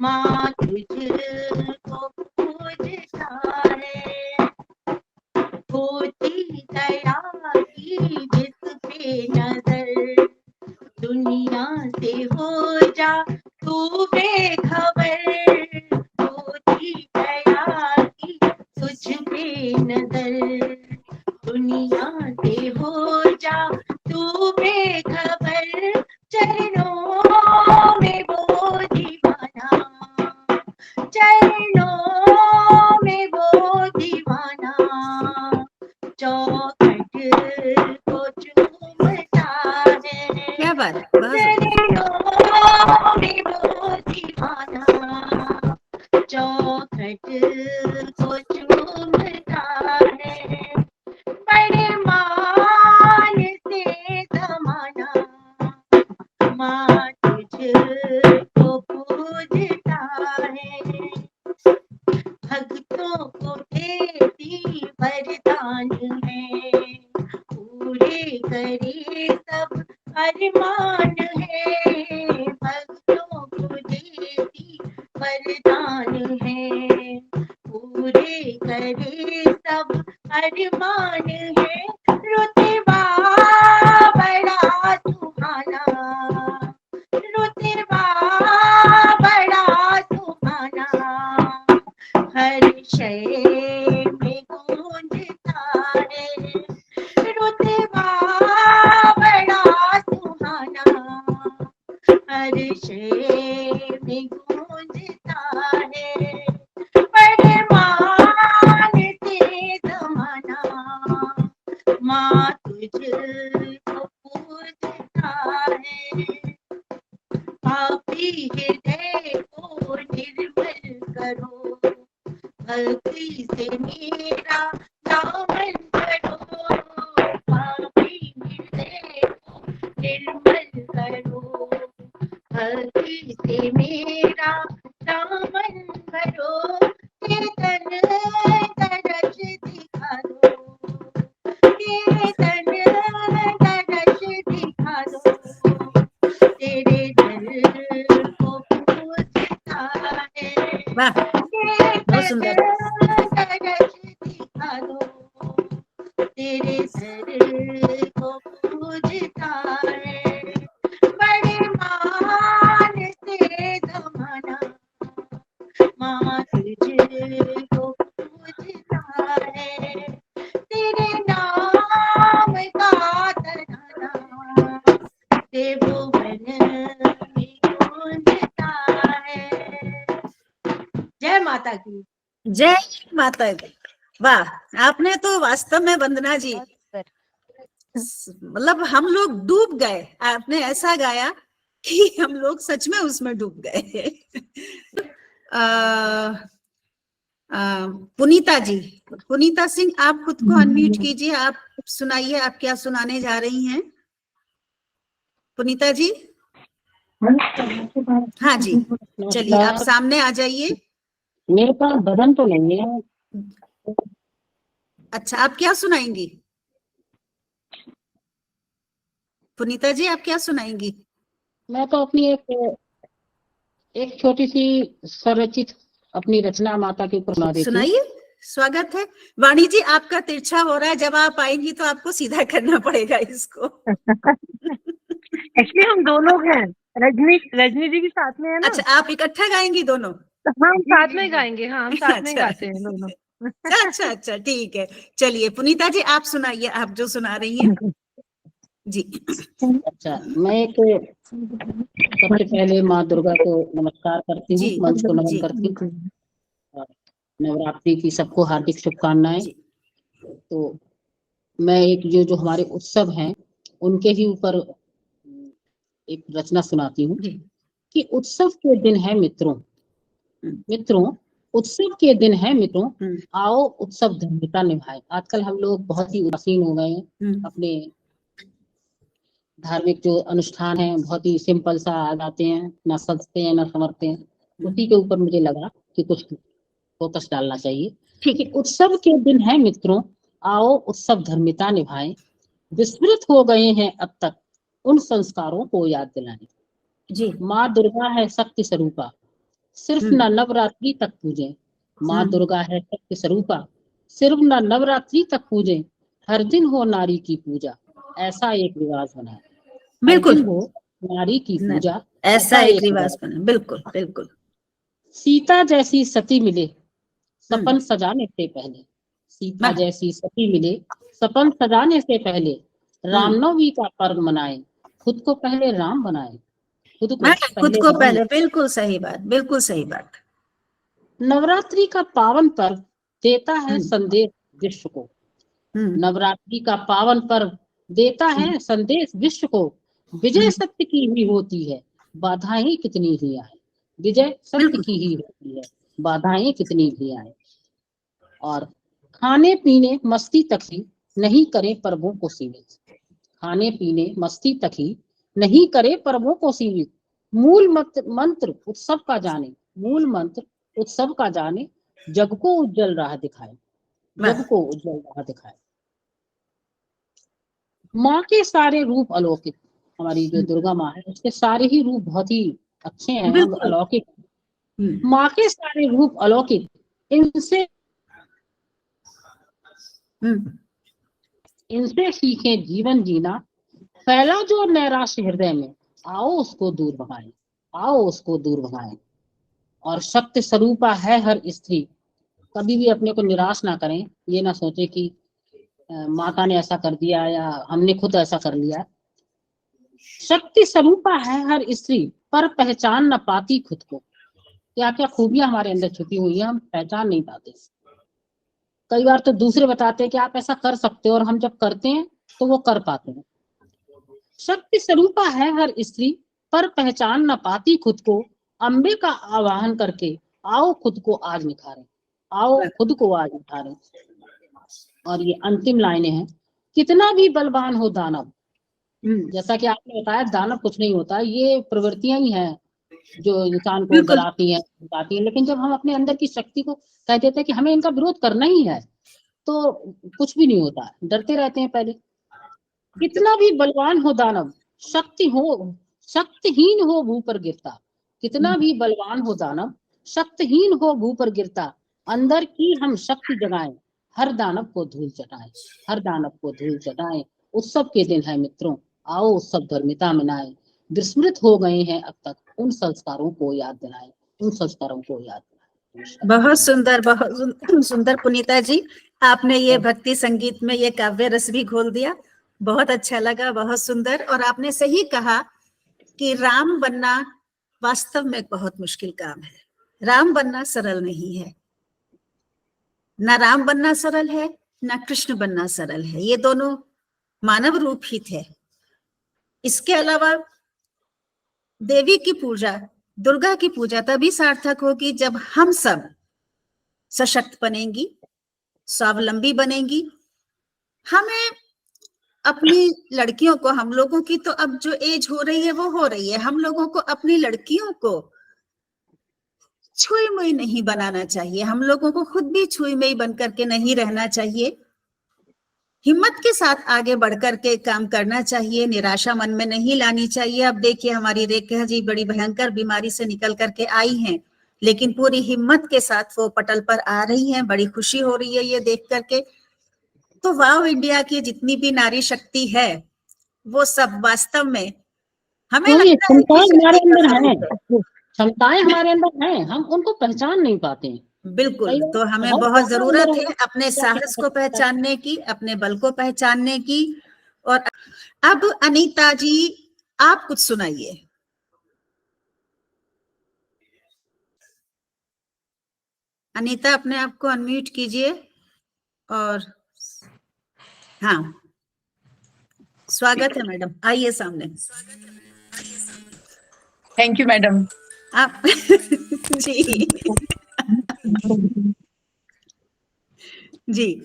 माँ तुझको पूजता है। होती दया की जिस पे नजर, दुनिया से हो जा तू बेखबर। होती दया की तुझ पे नजर, दुनिया से हो जा तू बेखबर। चरणों में वो दीवाना, चरणों में वो दीवाना, चौखट को चूमता है। क्या बात, चरणों में वो तुझको चूमता है, बड़े मान से जमाना माँ तुझको पूजता है। भक्तों को देती वरदान है, पूरे करे सब अरमान है। भक्तों को देती वरदान है, पूरे करे सब अरमान है। रुतबा बड़ा सुहाना, रुतबा बड़ा सुहाना, हर शय में गूंजता है। रुतबा बड़ा सुहाना, हर शय में गूंजता है। बड़े मान से जमाना माँ तुझको पूजता है। पापी हृदय को निर्मल करो, भक्ति से मेरा दामन भरो। पापी हृदय को निर्मल करो, भक्ति से मेरा दामन भरो। चेतन तरस दिखा दो, चेतन तरस दिखा दो, तेरे दर को पूजता है। वाह, बहुत सुंदर। तरस दिखा दो, तेरे दर को पूजता है। बड़े मान से जमाना माँ तुझको पूजता है। तेरे नाम का तराना त्रिभुवन में गूंजता है। जय माता की। जय माता दी। वाह, आपने तो वास्तव में वंदना जी, मतलब हम लोग डूब गए। आपने ऐसा गाया कि हम लोग सच में उसमें डूब गए। पुनीता जी, पुनीता सिंह, आप खुद को अनम्यूट कीजिए, आप सुनाइए, आप क्या सुनाने जा रही हैं पुनीता जी? हाँ जी, चलिए आप सामने आ जाइए। मेरे पास बदन तो नहीं है। अच्छा, आप क्या सुनाएंगी पुनीता जी? आप क्या सुनाएंगी? मैं तो अपनी एक छोटी सी स्वरचित अपनी रचना माता के ऊपर सुना देती हूँ। सुनाइए, स्वागत है। वाणी जी, आपका तिरछा हो रहा है, जब आप आएंगी तो आपको सीधा करना पड़ेगा इसको। एक्चुअली हम दो लोग हैं, रजनी जी भी साथ में है ना। अच्छा, आप इकट्ठा गाएंगी दोनों? हाँ, हम साथ में गाएंगे। हाँ, हम साथ में अच्छा। गाते हैं दोनों। अच्छा अच्छा, ठीक है। चलिए पुनीता जी, आप सुनाइए, आप जो सुना रही हैं जी। अच्छा, मैं सबसे पहले माँ दुर्गा को नमस्कार करती हूँ, जी, मंच को नमन जी। करती हूँ। नवरात्रि की सबको हार्दिक शुभकामनाएं। जी। तो मैं जो हमारे उत्सव हैं उनके ही ऊपर एक रचना सुनाती हूँ जी। कि उत्सव के दिन है मित्रों, मित्रों उत्सव के दिन है मित्रों, आओ उत्सव धर्मिता निभाए। आजकल हम लोग बहुत ही उदासीन हो गए हैं, अपने धार्मिक जो अनुष्ठान है बहुत ही सिंपल सा आ जाते हैं, ना सजते हैं ना संवरते हैं। उसी के ऊपर मुझे लगा कि कुछ फोकस डालना चाहिए। ठीक है, उत्सव के दिन है मित्रों, आओ उत्सव धर्मिता निभाएं। विस्मृत हो गए हैं अब तक उन संस्कारों को याद दिलाएं। जी। माँ दुर्गा है शक्ति स्वरूपा, सिर्फ न नवरात्रि तक पूजें। माँ दुर्गा है शक्ति स्वरूपा, सिर्फ न नवरात्रि तक पूजें। हर दिन हो नारी की पूजा, ऐसा एक रिवाज बनाए। बिल्कुल, हो नारी की पूजा, ऐसा एक रिवाज बना। बिल्कुल बिल्कुल। सीता जैसी सती मिले सपन सजाने से पहले, सीता जैसी सती मिले सपन सजाने से पहले। रामनवमी का पर्व मनाए, खुद को पहले राम बनाए। खुद को पहले, बिल्कुल सही बात, बिल्कुल सही बात। नवरात्रि का पावन पर्व देता है संदेश विश्व को। नवरात्रि का पावन पर्व देता है संदेश विश्व को। विजय सत्य की ही होती है, बाधाएं कितनी ही आए, विजय सत्य की ही होती है, बाधाएं कितनी भी आए। और खाने पीने मस्ती तक ही नहीं करें पर्वों को सीमित, खाने पीने मस्ती तक ही नहीं करे पर्वों को सीमित। मूल मंत्र उत्सव का जाने, मूल मंत्र उत्सव का जाने, जग को उज्जवल राह दिखाए, जग को उज्जवल राह दिखाए। माँ के सारे रूप अलौकिक, हमारी जो दुर्गा माँ है उसके सारे ही रूप बहुत ही अच्छे हैं, बिल्कुल। अलौकिक। माँ के सारे रूप अलौकिक, इनसे इनसे सीखे जीवन जीना। फैला जो नैराश्य हृदय में, आओ उसको दूर भगाएं, आओ उसको दूर भगाएं। और शक्ति स्वरूपा है हर स्त्री, कभी भी अपने को निराश ना करें, ये ना सोचे कि माता ने ऐसा कर दिया या हमने खुद ऐसा कर लिया। शक्ति स्वरूपा है हर स्त्री, पर पहचान न पाती खुद को। क्या क्या खूबियां हमारे अंदर छुपी हुई है, हम पहचान नहीं पाते। कई बार तो दूसरे बताते हैं कि आप ऐसा कर सकते हो, और हम जब करते हैं तो वो कर पाते हैं। शक्ति स्वरूपा है हर स्त्री, पर पहचान न पाती खुद को। अम्बे का आवाहन करके आओ खुद को आज निखारें, आओ खुद को आज निखारें। और ये अंतिम लाइनें हैं। कितना भी बलवान हो दानव, जैसा कि आपने बताया दानव कुछ नहीं होता, ये प्रवृत्तियां ही हैं जो इंसान को डराती हैं, बताती हैं। लेकिन जब हम अपने अंदर की शक्ति को कह देते हैं कि हमें इनका विरोध करना ही है, तो कुछ भी नहीं होता, डरते रहते हैं पहले। कितना भी बलवान हो दानव, शक्तिहीन हो भू पर गिरता। कितना भी बलवान हो दानव, शक्तिहीन हो भू पर गिरता। अंदर की हम शक्ति जगाएं, हर दानव को धूल चटाएं, हर दानव को धूल चटाएं। उत्सव के दिन है मित्रों, आओ उत्सव धर्मिता मनाएं। विस्मृत हो गए हैं अब तक, उन संस्कारों को याद दिलाएं, उन संस्कारों को याद दिलाएं। बहुत सुंदर, बहुत सुंदर पुनीता जी, आपने ये भक्ति संगीत में ये काव्य रस भी घोल दिया। बहुत अच्छा लगा, बहुत सुंदर। और आपने सही कहा कि राम बनना वास्तव में बहुत मुश्किल काम है। राम बनना सरल नहीं है, ना राम बनना सरल है, ना कृष्ण बनना सरल है। ये दोनों मानव रूप ही थे। इसके अलावा देवी की पूजा, दुर्गा की पूजा तभी सार्थक होगी जब हम सब सशक्त बनेंगी, स्वावलंबी बनेंगी। हमें अपनी लड़कियों को, हम लोगों की तो अब जो एज हो रही है वो हो रही है, हम लोगों को अपनी लड़कियों को छुई मुई नहीं बनाना चाहिए। हम लोगों को खुद भी छुई मुई बन करके नहीं रहना चाहिए। हिम्मत के साथ आगे बढ़कर के काम करना चाहिए, निराशा मन में नहीं लानी चाहिए। अब देखिए हमारी रेखा जी बड़ी भयंकर बीमारी से निकल करके आई हैं, लेकिन पूरी हिम्मत के साथ वो पटल पर आ रही हैं। बड़ी खुशी हो रही है ये देख करके। तो वाव इंडिया की जितनी भी नारी शक्ति है, वो सब वास्तव में हमें लगता है कि हमारे शक्ति का अंदर है, स्वरूप है। क्षमताएं हमारे अंदर हैं, हम उनको पहचान नहीं पाते हैं। बिल्कुल। तो हमें बहुत जरूरत है अपने साहस को पहचानने की, अपने बल को पहचानने की। और अब अनीता जी आप कुछ सुनाइए। अनीता अपने आप को अनम्यूट कीजिए। और हाँ, स्वागत है मैडम, आइए सामने। Thank you madam. आप जी जी।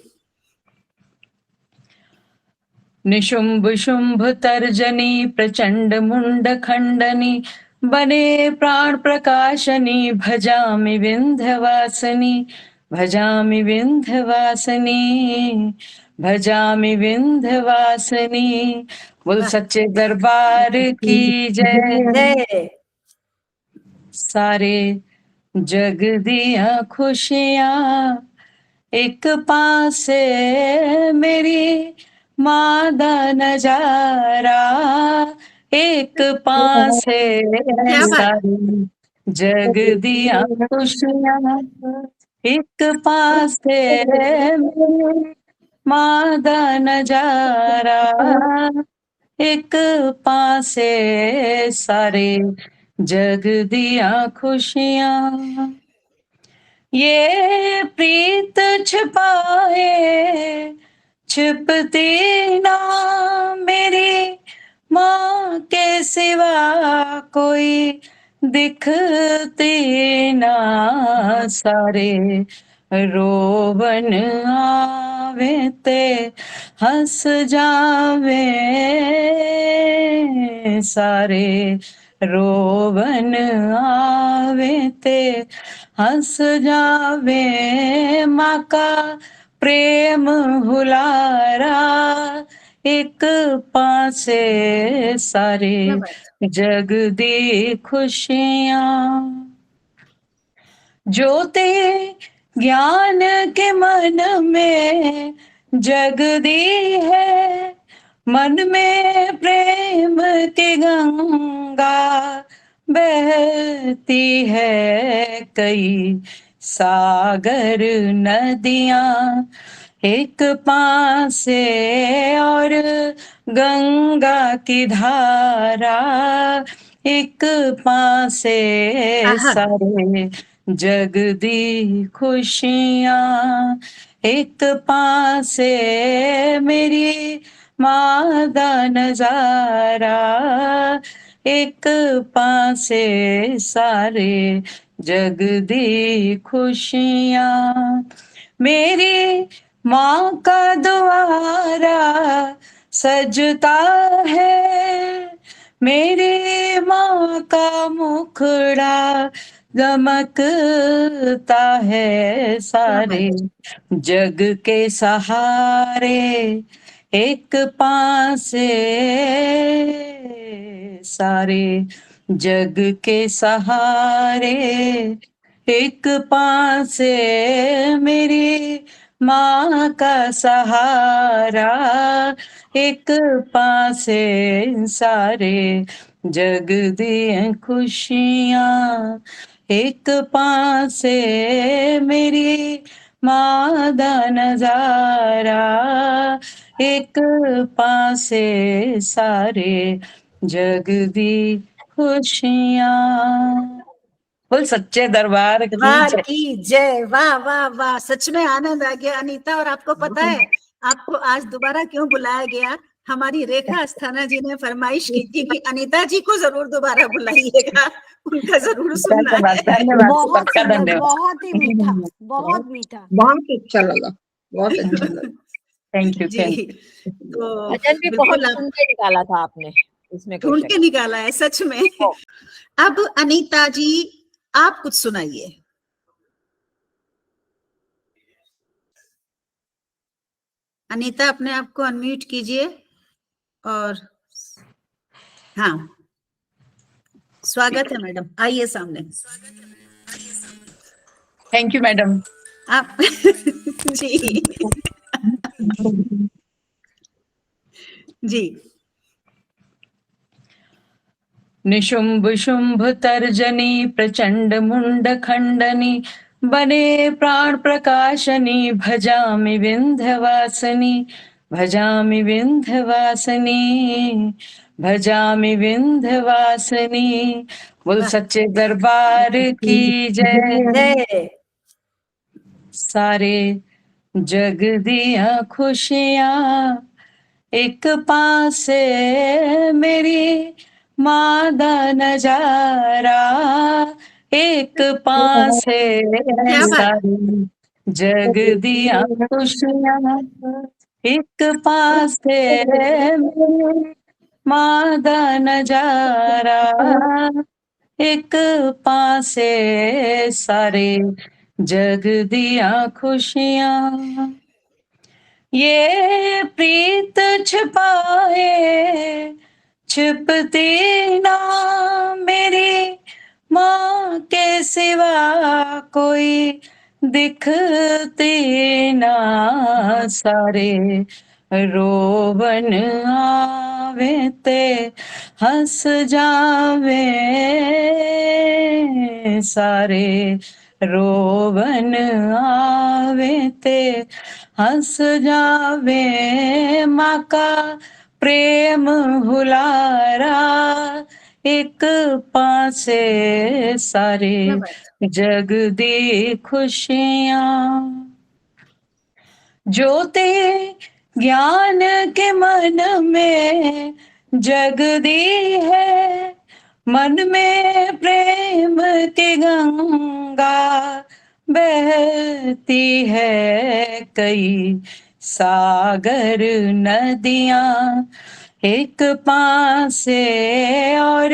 निशुंभ शुंभ तर्जनी प्रचंड मुंड खंडनी बने प्राण प्रकाशनी भजामि विंध्यवासिनी भजामि विंध्यवासिनी भजामि विंध्यवासिनी। बोल सच्चे दरबार की जय। सारे जग दिया खुशियां एक पासे मेरी माँ दा नजारा, एक पासे सारे जग दिया खुशियां एक पासे मेरी माँ दा नजारा, एक पासे सारे जग दिया खुशियां। ये प्रीत छिपाए छिपती ना मेरी माँ के सिवा कोई दिखते ना सारे, रोवन आवे ते हंस जावे सारे, रोवन आवे ते हंस जावे। माँ का प्रेम हुलारा एक पासे सारे, क्या बात। जग दी खुशियां। ज्योति ज्ञान के मन में जगदी है, मन में प्रेम की गंगा बहती है। कई सागर नदियां एक पासे और गंगा की धारा एक पासे आहा। सारे, जग दी खुशियां एक पासे मेरी माँ दा नजारा एक पासे सारे, जग दी खुशियां। मेरी माँ का द्वारा सजता है, मेरी माँ का मुखड़ा दमकता है सारे, जग के सहारे एक पासे सारे, जग के सहारे एक पासे मेरी माँ का सहारा एक पासे सारे, जग दी खुशियां एक पासे मेरी माँ दा नजारा एक पासे सारे, जग दी खुशियां। बोल सच्चे दरबार की दरबार जय। की जय। वाह वाह वाह, सच में आनंद आ गया अनीता। और आपको पता है आपको आज दोबारा क्यों बुलाया गया? हमारी रेखा अस्थाना जी ने फरमाइश की थी कि अनीता जी को जरूर दोबारा बुलाइएगा, उनका जरूर सुनना धन्यवाद है। धन्यवाद, बहुत सबका सुंदर, धन्यवाद। बहुत ही मीठा, बहुत मीठा। बहुत अच्छा लगा, बहुत अच्छा लगा। Thank you ji, thank you. तो भजन भी बहुत बिल्कुल आप ढूंढ के निकाला था आपने, इसमें कोई ढूंढ शक के निकाला है सच में। अब अनीता जी आप कुछ सुनाइए। अनीता अपने आप को अनम्यूट कीजिए। और हाँ, स्वागत है मैडम, आइए सामने। Thank you madam. आप जी जी। निशुंभ शुंभ तर्जनी प्रचंड मुंड खंडनी, बने प्राण प्रकाशनी भजामि विंध्यवासिनी, भजामि विंध्यवासिनी, भजामि विंध्यवासिनी। बोल वाह। सच्चे दरबार की जय। जय। सारे जग दिया खुशियां एक पासे मेरी माँ दा नजारा एक पासे क्या बात। सारी, जग दिया खुशियां एक पासे मेरी माँ दा नजारा एक पासे सारे, जग दिया खुशियां। ये प्रीत छिपाए छिपती ना मेरी माँ के सिवा कोई दिखती ना सारे, रोवन आवे ते हंस जावे सारे, रोवन आवे ते हंस जावे। माँ का प्रेम हुलारा एक पासे सारे, क्या बात। जग दी खुशियां। ज्योति ज्ञान के मन में जगदी है, मन में प्रेम की गंगा बहती है, कई सागर नदियां एक पास से, और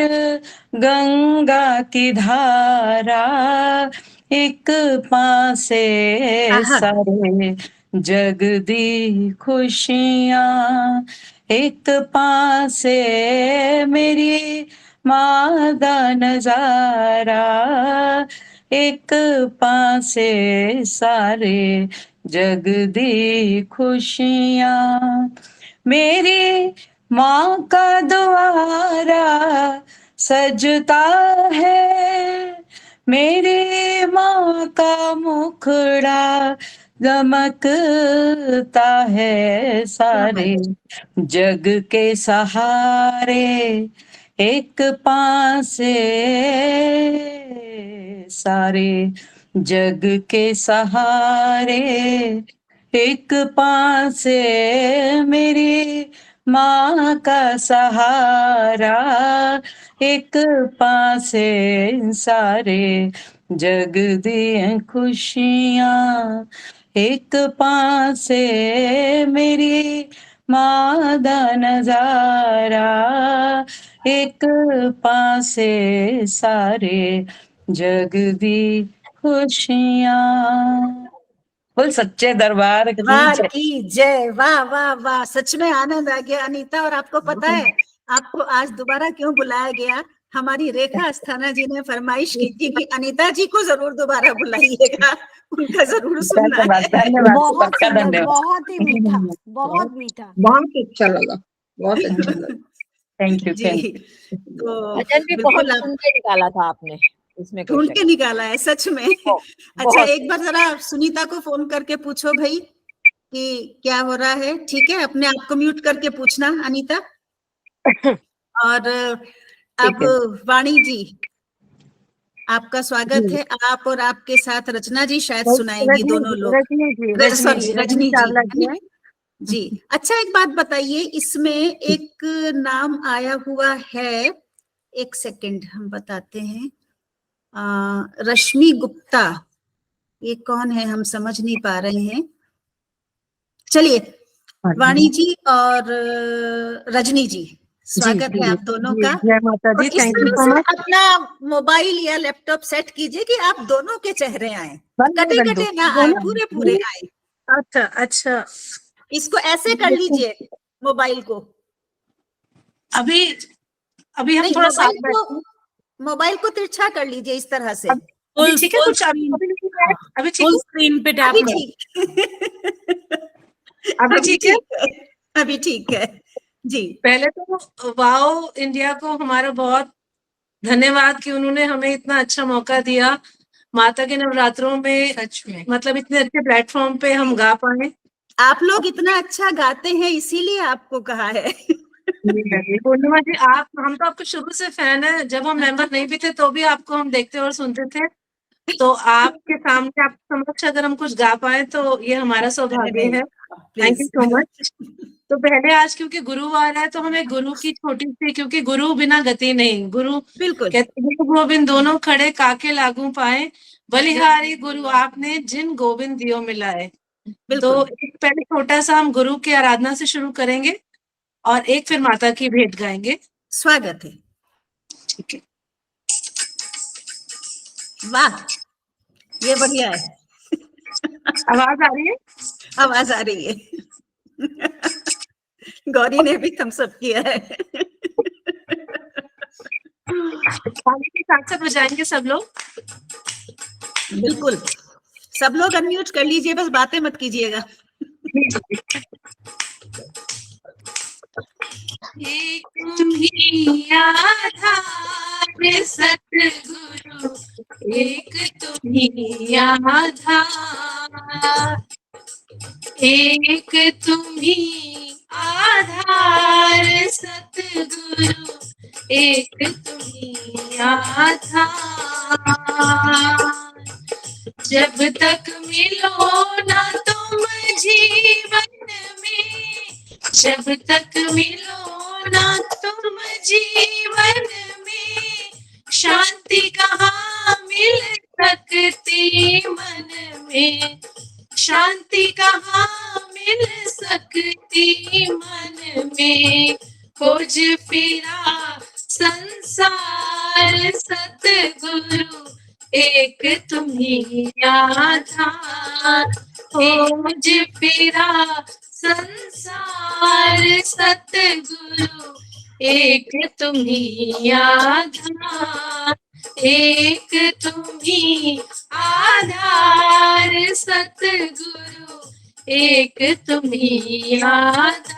गंगा की धारा एक पास से, आहा। सारे जग दी खुशियां एक पास से, मेरी माँ दा नजारा एक पास से, सारे जग दी खुशियां मेरी माँ का द्वारा सजता है, मेरी माँ का मुखड़ा दमकता है, सारे जग के सहारे एक पास से, सारे जग के सहारे एक पास से, मेरी माँ का सहारा एक पास से, सारे जग दी खुशियां एक पास से, मेरी माँ दा नजारा एक पास से, सारे जग दी खुशियां। बोल सच्चे दरबार की दरबार जय। की जय। वाह वाह वाह, सच में आनंद आ गया अनीता। और आपको पता है आपको आज दोबारा क्यों बुलाया गया? हमारी रेखा अस्थाना जी ने फरमाइश की थी कि अनीता जी को जरूर दोबारा बुलाइएगा, उनका जरूर सुनना धन्यवाद है। धन्यवाद बहुत सबका सुंदर, धन्यवाद। बहुत ही मीठा, बहुत मीठा। बहुत अच्छा लगा, बहुत अच्छा लगा। Thank you ji, thank you. तो भजन भी बहुत बिल्कुल आप ढूंढ के निकाला था आपने, इसमें कोई ढूंढ शक के निकाला है सच में। अच्छा, बहुत एक बार जरा सुनीता को फोन करके पूछो भाई कि क्या हो रहा है। ठीक है, अपने आप को म्यूट करके पूछना अनीता। और अब ठीक है। वाणी जी, आपका स्वागत है। आप और आपके साथ रचना जी शायद सुनाएंगी, दोनों लोग। सॉरी, रजनी जी, है ना? जी, अच्छा एक बात बताइए, इसमें एक नाम आया हुआ है, एक सेकंड हम बताते हैं। रश्मि गुप्ता, ये कौन है हम समझ नहीं पा रहे हैं। चलिए, वाणी जी और रजनी जी, स्वागत है आप दोनों का। जय माता और दी, इस थैंक यू तरह सो से मच। अपना मोबाइल या लैपटॉप सेट कीजिए कि आप दोनों के चेहरे आए, कटे कटे ना आए, पूरे पूरे आए। अच्छा अच्छा, इसको ऐसे कर लीजिए मोबाइल को। अभी अभी हम नहीं, थोड़ा साथ मोबाइल को तिरछा कर लीजिए इस तरह से। अभी ठीक है, कुछ अभी नहीं है, अभी ठीक फुल है, स्क्रीन पे टैप अभी करो। ठीक अभी ठीक है। अभी ठीक है जी। पहले तो वाओ इंडिया को हमारा बहुत धन्यवाद कि उन्होंने हमें इतना अच्छा मौका दिया माता के नवरात्रों में, सच में मतलब इतने अच्छे प्लेटफॉर्म पे हम गा पाए। आप लोग इतना अच्छा गाते हैं इसीलिए आपको कहा है। पूर्णिमा जी, आप, हम तो आपके शुरू से फैन है, जब हम मेंबर नहीं भी थे तो भी आपको हम देखते और सुनते थे, तो आपके सामने, आपके समक्ष अगर हम कुछ गा पाए तो ये हमारा सौभाग्य है। Thank you so much. तो पहले आज क्योंकि गुरुवार है तो हमें गुरु की छोटी सी, क्योंकि गुरु बिना गति नहीं, गुरु बिल्कुल कहते हैं गोविंद दोनों खड़े काके लागू पाए, बलिहारी गुरु आपने जिन गोविंद दियो मिलाए। तो एक पहले छोटा सा हम गुरु की आराधना से शुरू करेंगे और एक फिर माता की भेंट गाएंगे। स्वागत है। ठीक है। वाह, ये बढ़िया है। आवाज आ रही है? आवाज आ रही है। गौरी ने भी थम्स अप किया है। ताली के साथ साथ बजाएंगे सब लोग। बिल्कुल, सब लोग अनम्यूट कर लीजिए, बस बातें मत कीजिएगा। एक तुम ही आधार सतगुरु, एक तुम ही आधार, एक तुम ही आधार सतगुरु, एक तुम ही आधार। जब तक मिलो ना तुम जीवन में, जब तक मिलो ना तुम जीवन में, फिरा संसार सतगुरु एक तुम ही आधार। हो मुझ फिरा संसार सतगुरु एक तुम ही आधार। एक तुम ही आधार सतगुरु एक तुम ही आधार।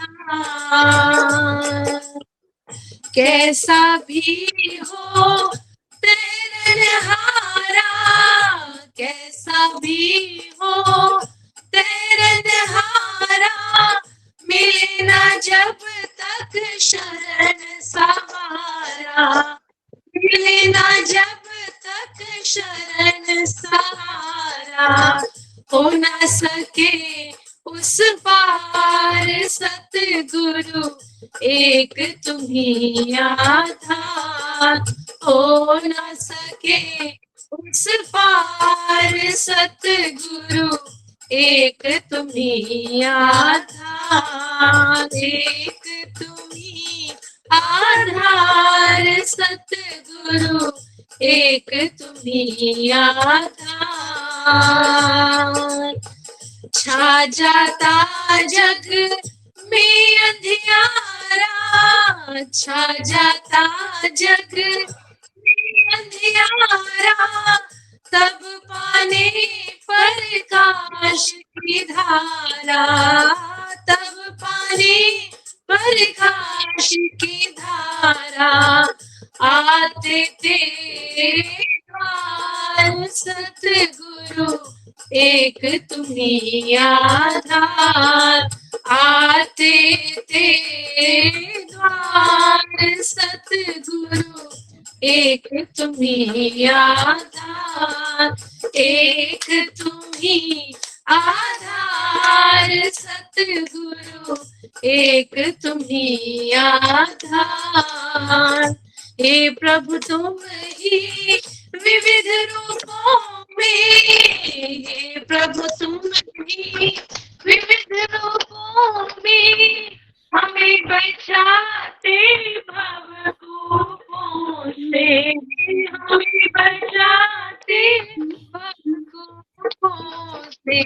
कैसा भी हो तेरनहारा, कैसा भी हो तेरनहारा, मिले ना जब तक शरण सहारा। मिले ना जब तक शरण सहारा, हो न सके उस पार सतगुरु एक तुम ही आधार। हो न सके उस पार सतगुरु एक तुम ही आधार। एक तुम ही आधार सतगुरु एक तुम ही आधार। छा जाता जग में अंधियारा, छा जाता जग में अंधियारा, तब पाने प्रकाश की धारा। तब पाने प्रकाश की धारा, आते तेरे द्वार सतगुरु एक तुम ही आधार। आते तेरे द्वार सतगुरु एक तुम ही आधार। एक तुम ही आधार सतगुरु एक तुम ही आधार। हे प्रभु तुम ही विविध रूपों में, हे प्रभु तुम ही विविध रूपों में, हमें बचाते भवकूपों से। हमें बचाते भवकूपों से।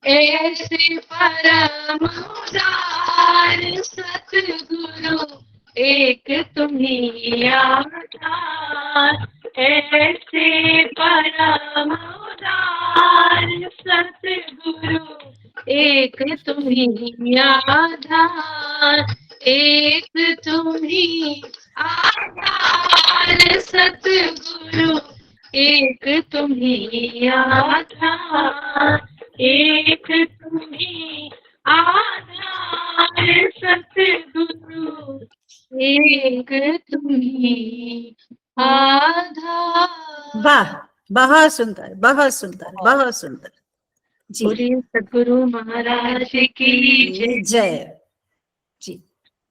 ऐसे परम उदार सतगुरु एक तुम ही आधार। ऐसे परम उदार सतगुरु एक तुम ही आधार। एक तुम ही आधार सतगुरु एक तुम ही आधार। एक तुम ही आधार सतगुरु एक तुम ही आधार। वाह, बहुत सुंदर, बहुत सुंदर, बहुत सुंदर। जी, बोलिए सद्गुरु महाराज की जय। जी,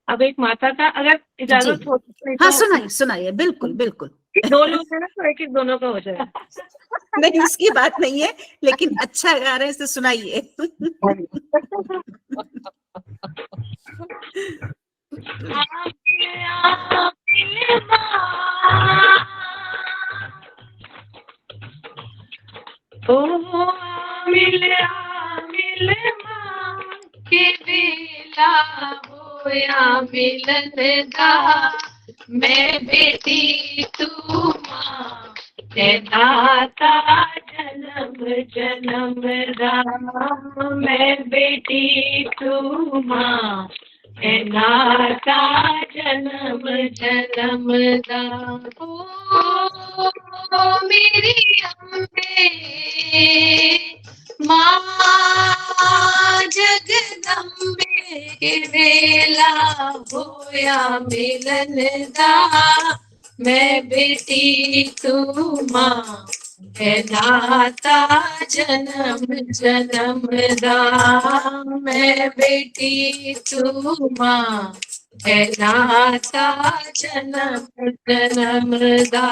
अब एक माता का अगर इजाजत हो तो हाँ सुनाइए सुनाइए, बिल्कुल बिल्कुल। दो लोग हैं ना तो एक एक दोनों का हो जाए। नहीं इसकी बात नहीं है, लेकिन अच्छा गा रहे हैं तो सुनाइए। मिल मां के बेला होया मिलन दा, मैं बेटी तू मां ते दाता जन्म जन्म दा। मैं बेटी तू मां ते दाता जन्म जन्म दा। ओ मेरी अम्बे मां जगदम्बे के बेला होया मिलन दा, मैं बेटी तू मां ते दाता जन्म जन्म दा। मैं बेटी तू मां ते दाता जन्म जन्म दा।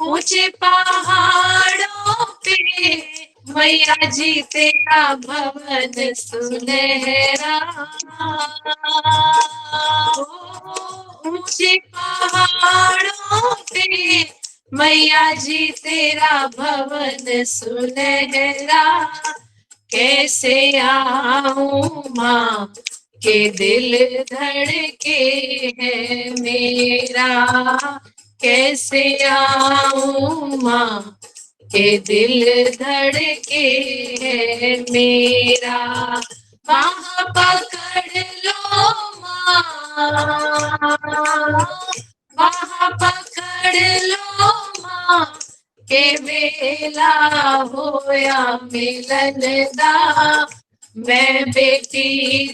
ऊंचे पहाड़ों पे मैया जी तेरा भवन सुनहरा, ऊंचे पहाड़ों पे मैया जी तेरा भवन सुनहरा, कैसे आऊं माँ के दिल धड़के है मेरा, कैसे आऊं माँ के दिल धड़के है मेरा, बाह पकड़ लो माँ, बाह पकड़ लो माँ के बेला होया मिलन दा, मैं बेटी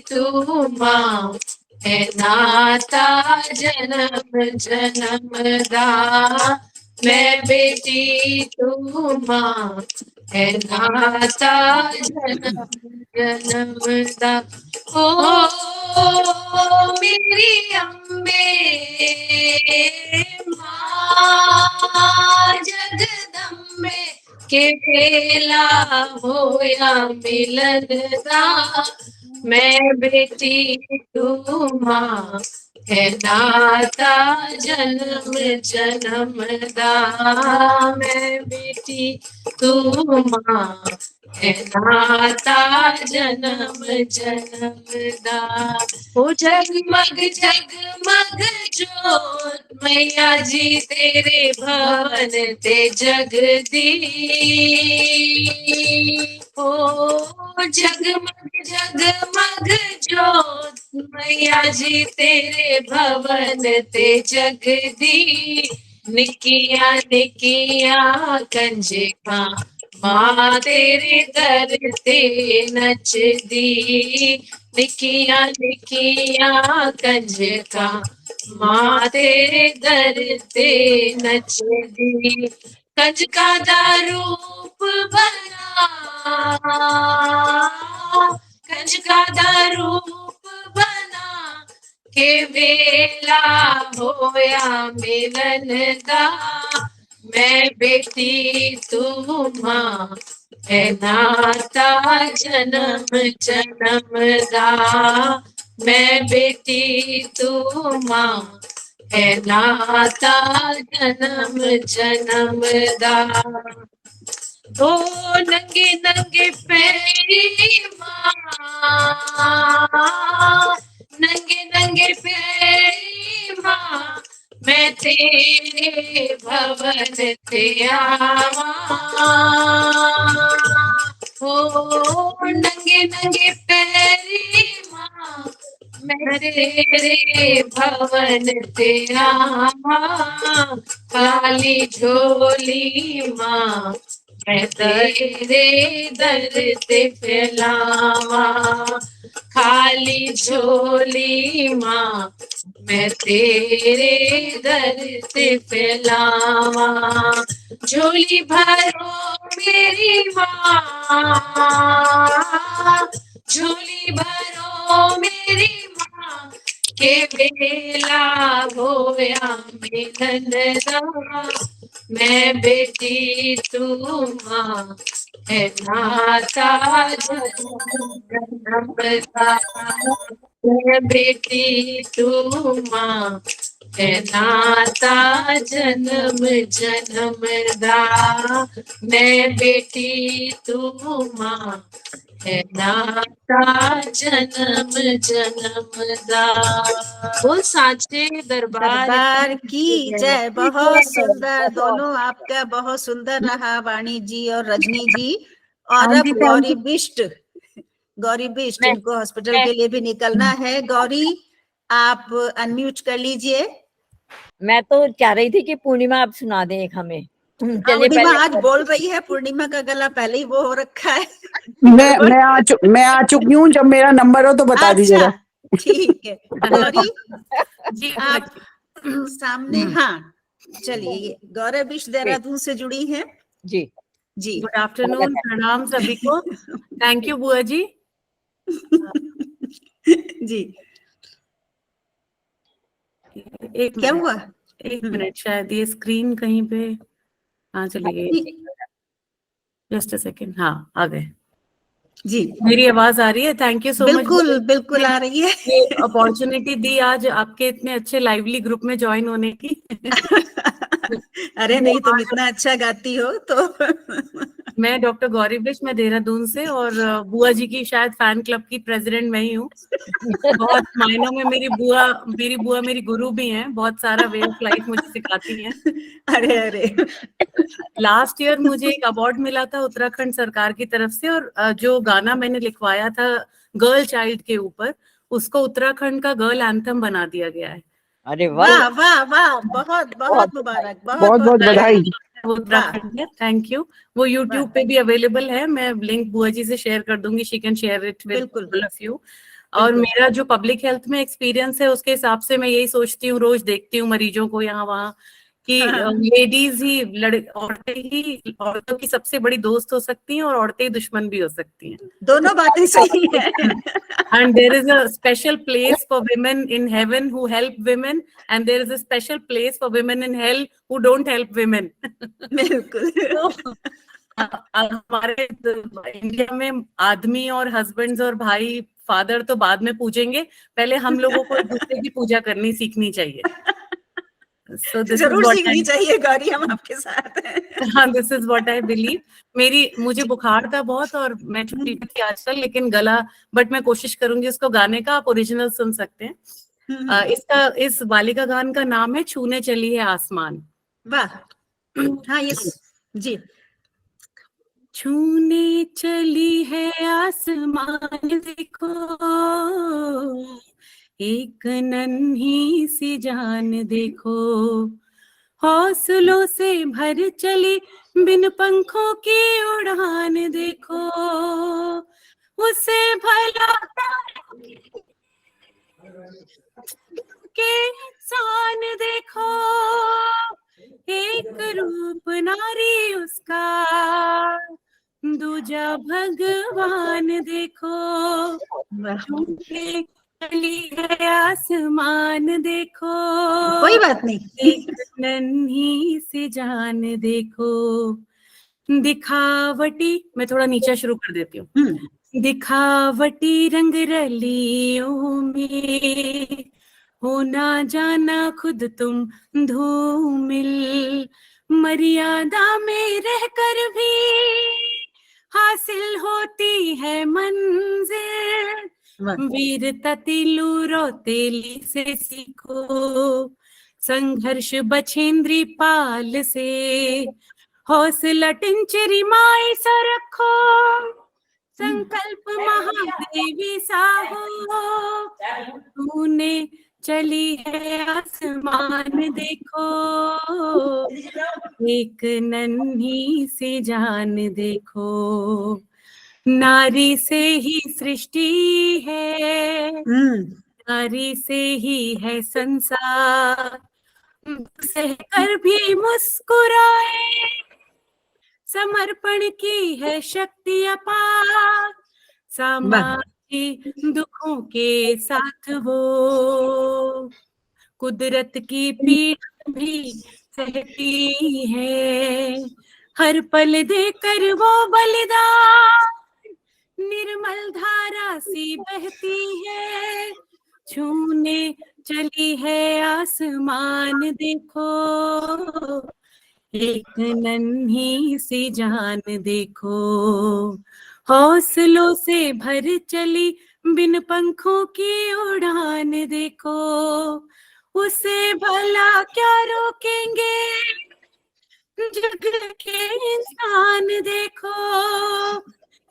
तू माँ है नाता जन्म जन्म दा, मैं बेटी तू माँ है नाता जन्म जन्म दा, ओ मेरी अम्बे माँ जगदम्बे के बेला होया मिलन दा, मैं बेटी तू माँ है नाता जन्म जन्म दा, मैं बेटी तू माँ है नाता जन्म जन्म दा, ओ जगमग जगमग जोत मैया जी तेरे भवन ते जगदी, ओ जगमग जगमग जोत मैया जी तेरे भवन ते जगदी, निकिया निकिया कंजका माँ तेरे दर ते नचदी, निकिया निकिया कंजका माँ तेरे दर ते नचदी, कंजका दा रूप बना, कंजका दा रूप बना के वेला होया मिलन दा, मैं बेटी तू माँ है नाता जन्म जन्म दा, मैं बेटी तू माँ है नाता जन्म जन्म दा, ओ नंगे नंगे पैरी माँ, नंगे नंगे पैरी माँ मैं तेरे भवन ते आवा, ओ नंगे नंगे पैरी माँ मैं तेरे भवन ते आवा, खाली झोली माँ मैं तेरे दर ते फैलावा, खाली झोली माँ मैं तेरे दर ते फैलावा, झोली भरो मेरी माँ, झोली भरो मेरी माँ के बेला होया मिलन दा, मैं बेटी तू माँ है नाता जन्म दा, मैं बेटी तू माँ है नाता जन्म जन्म दा, मैं बेटी तू माँ है नाता जन्म जन्म दा, वो साचे दरबार दरबार की जय। बहुत सुंदर, दोनों आपका बहुत सुंदर रहा वाणी जी और रजनी जी। और हाँ अब जी, गौरी बिष्ट, गौरी बिष्ट मैं- इनको हॉस्पिटल के लिए भी निकलना है। गौरी आप अनम्यूट कर लीजिए। मैं तो चाह रही थी कि पूर्णिमा आप सुना दें एक हमें। चलिए पूर्णिमा पहले आज बोल रही है, पूर्णिमा का गला पहले ही वो हो रखा है। मैं आ चुकी हूँ, जब मेरा नंबर हो तो बता दीजिएगा। अच्छा ठीक है गौरी जी आप सामने। हाँ चलिए, ये गौरव बिष्ट देहरादून से जुड़ी हैं जी जी। गुड आफ्टरनून, प्रणाम सभी को। थैंक यू बुआ जी। जी एक क्या मिनट, हुआ? एक मिनट, शायद ये स्क्रीन कहीं पे, हाँ चली गई। जस्ट अ सेकंड, हाँ आ गए जी। मेरी आवाज आ रही है? Thank you so much. बिल्कुल बिल्कुल आ रही है। ये अपॉर्चुनिटी दी आज आपके इतने अच्छे लाइवली ग्रुप में ज्वाइन होने की। अरे नहीं, तुम इतना अच्छा गाती हो तो। मैं डॉक्टर गौरी बिश, मैं देहरादून से, और बुआ जी की शायद फैन क्लब की प्रेसिडेंट मैं ही हूँ। बहुत मायनों में मेरी बुआ मेरी गुरु भी हैं, बहुत सारा वे ऑफ लाइफ मुझे सिखाती हैं। अरे अरे, लास्ट ईयर मुझे एक अवार्ड मिला था उत्तराखंड सरकार की तरफ से, और जो गाना मैंने लिखवाया था गर्ल चाइल्ड के ऊपर, उसको उत्तराखंड का गर्ल एंथम बना दिया गया है। अरे वाह वाह वाह, बहुत बहुत मुबारक, बहुत बहुत बधाई। उत्तराखंड है, थैंक यू। वो YouTube पे भी अवेलेबल है, मैं लिंक बुआ जी से शेयर कर दूंगी, she can share it with all of you. और मेरा जो पब्लिक हेल्थ में एक्सपीरियंस है उसके हिसाब से मैं यही सोचती हूँ, रोज देखती हूँ मरीजों को यहाँ वहाँ, कि लेडीज ही औरतों की सबसे बड़ी दोस्त हो सकती हैं और औरतें ही दुश्मन भी हो सकती हैं। दोनों बातें सही है। And there is a special place for women in heaven who help women, and there is a special place for women in hell who don't help women. बिल्कुल। हमारे इंडिया में आदमी और हस्बैंड्स और भाई फादर तो बाद में पूजेंगे, पहले हम लोगों को एक दूसरे की पूजा करनी सीखनी चाहिए। So जरूर सीखनी चाहिए गौरी, हम आपके साथ हैं। हाँ, this is what I believe. मुझे बुखार था बहुत और मैं छुट्टी पे थी आजकल, लेकिन गला, बट मैं कोशिश करूंगी उसको गाने का, आप ओरिजिनल सुन सकते हैं। इस बालिका गान का नाम है छूने चली है आसमान। वाह, हाँ ये जी। छूने चली है आसमान देखो, एक नन्ही सी जान देखो, हौसलों से भर चली बिन पंखों की उड़ान देखो, उसे भला के इंसान देखो, एक रूप नारी उसका, दूजा भगवान देखो, चली है आसमान देखो, कोई बात नहीं, एक नन्ही सी जान देखो, दिखावटी, मैं थोड़ा नीचे शुरू कर देती हूँ। दिखावटी रंग रलियों में हो ना जाना खुद तुम धूमिल, मर्यादा में रहकर भी हासिल होती है मंजिल, वीरता तिलू रोतेली से सीखो, संघर्ष बछेंद्री पाल से, हौसला टिंचरी माई सा रखो, संकल्प महादेवी सा हो, तूने चली है आसमान देखो, एक नन्ही सी जान देखो, नारी से ही सृष्टि है, नारी से ही है संसार, सहकर भी मुस्कुराए, समर्पण की है शक्ति अपार, सामाजिक दुखों के साथ वो कुदरत की पीड़ा भी सहती है, हर पल देकर वो बलिदान निर्मल धारा सी बहती है, छूने चली है आसमान देखो, एक नन्ही सी जान देखो, हौसलों से भर चली बिन पंखों की उड़ान देखो, उसे भला क्या रोकेंगे जग के इंसान देखो,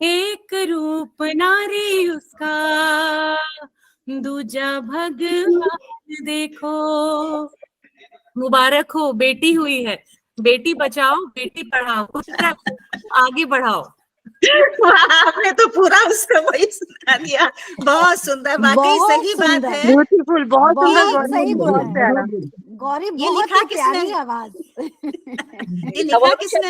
एक रूप नारी उसका, दूजा भगवान देखो। मुबारक हो, बेटी हुई है, बेटी बचाओ बेटी पढ़ाओ, आगे बढ़ाओ। आपने तो पूरा उसका वही सुना दिया, बहुत सुंदर, वाकई सही बात है, ब्यूटीफुल, बहुत सुंदर, सही बोला बहुत प्यारा। गौरी, ये बहुत लिखा ही प्यारी किसने? आवाज। ये लिखा किसने?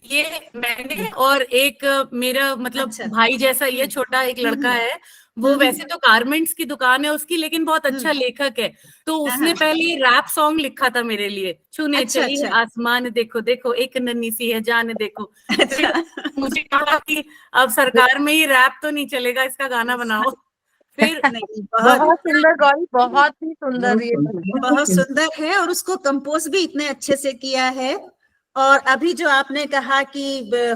ये मैंने और एक मेरा मतलब भाई जैसा ये छोटा एक लड़का है, वो वैसे तो गारमेंट्स की दुकान है उसकी, लेकिन बहुत अच्छा लेखक है। तो उसने पहले ये रैप सॉन्ग लिखा था मेरे लिए, छूने अच्छा, चली अच्छा। आसमान देखो देखो एक नन्ही सी है जान देखो। फिर मुझे कहा कि अब सरकार में ही रैप तो नहीं चलेगा, इसका गाना बनाओ। फिर नहीं, बहुत सुंदर गौरी, बहुत ही सुंदर ये बहुत सुंदर है, और उसको कंपोज भी इतने अच्छे से किया है। और अभी जो आपने कहा कि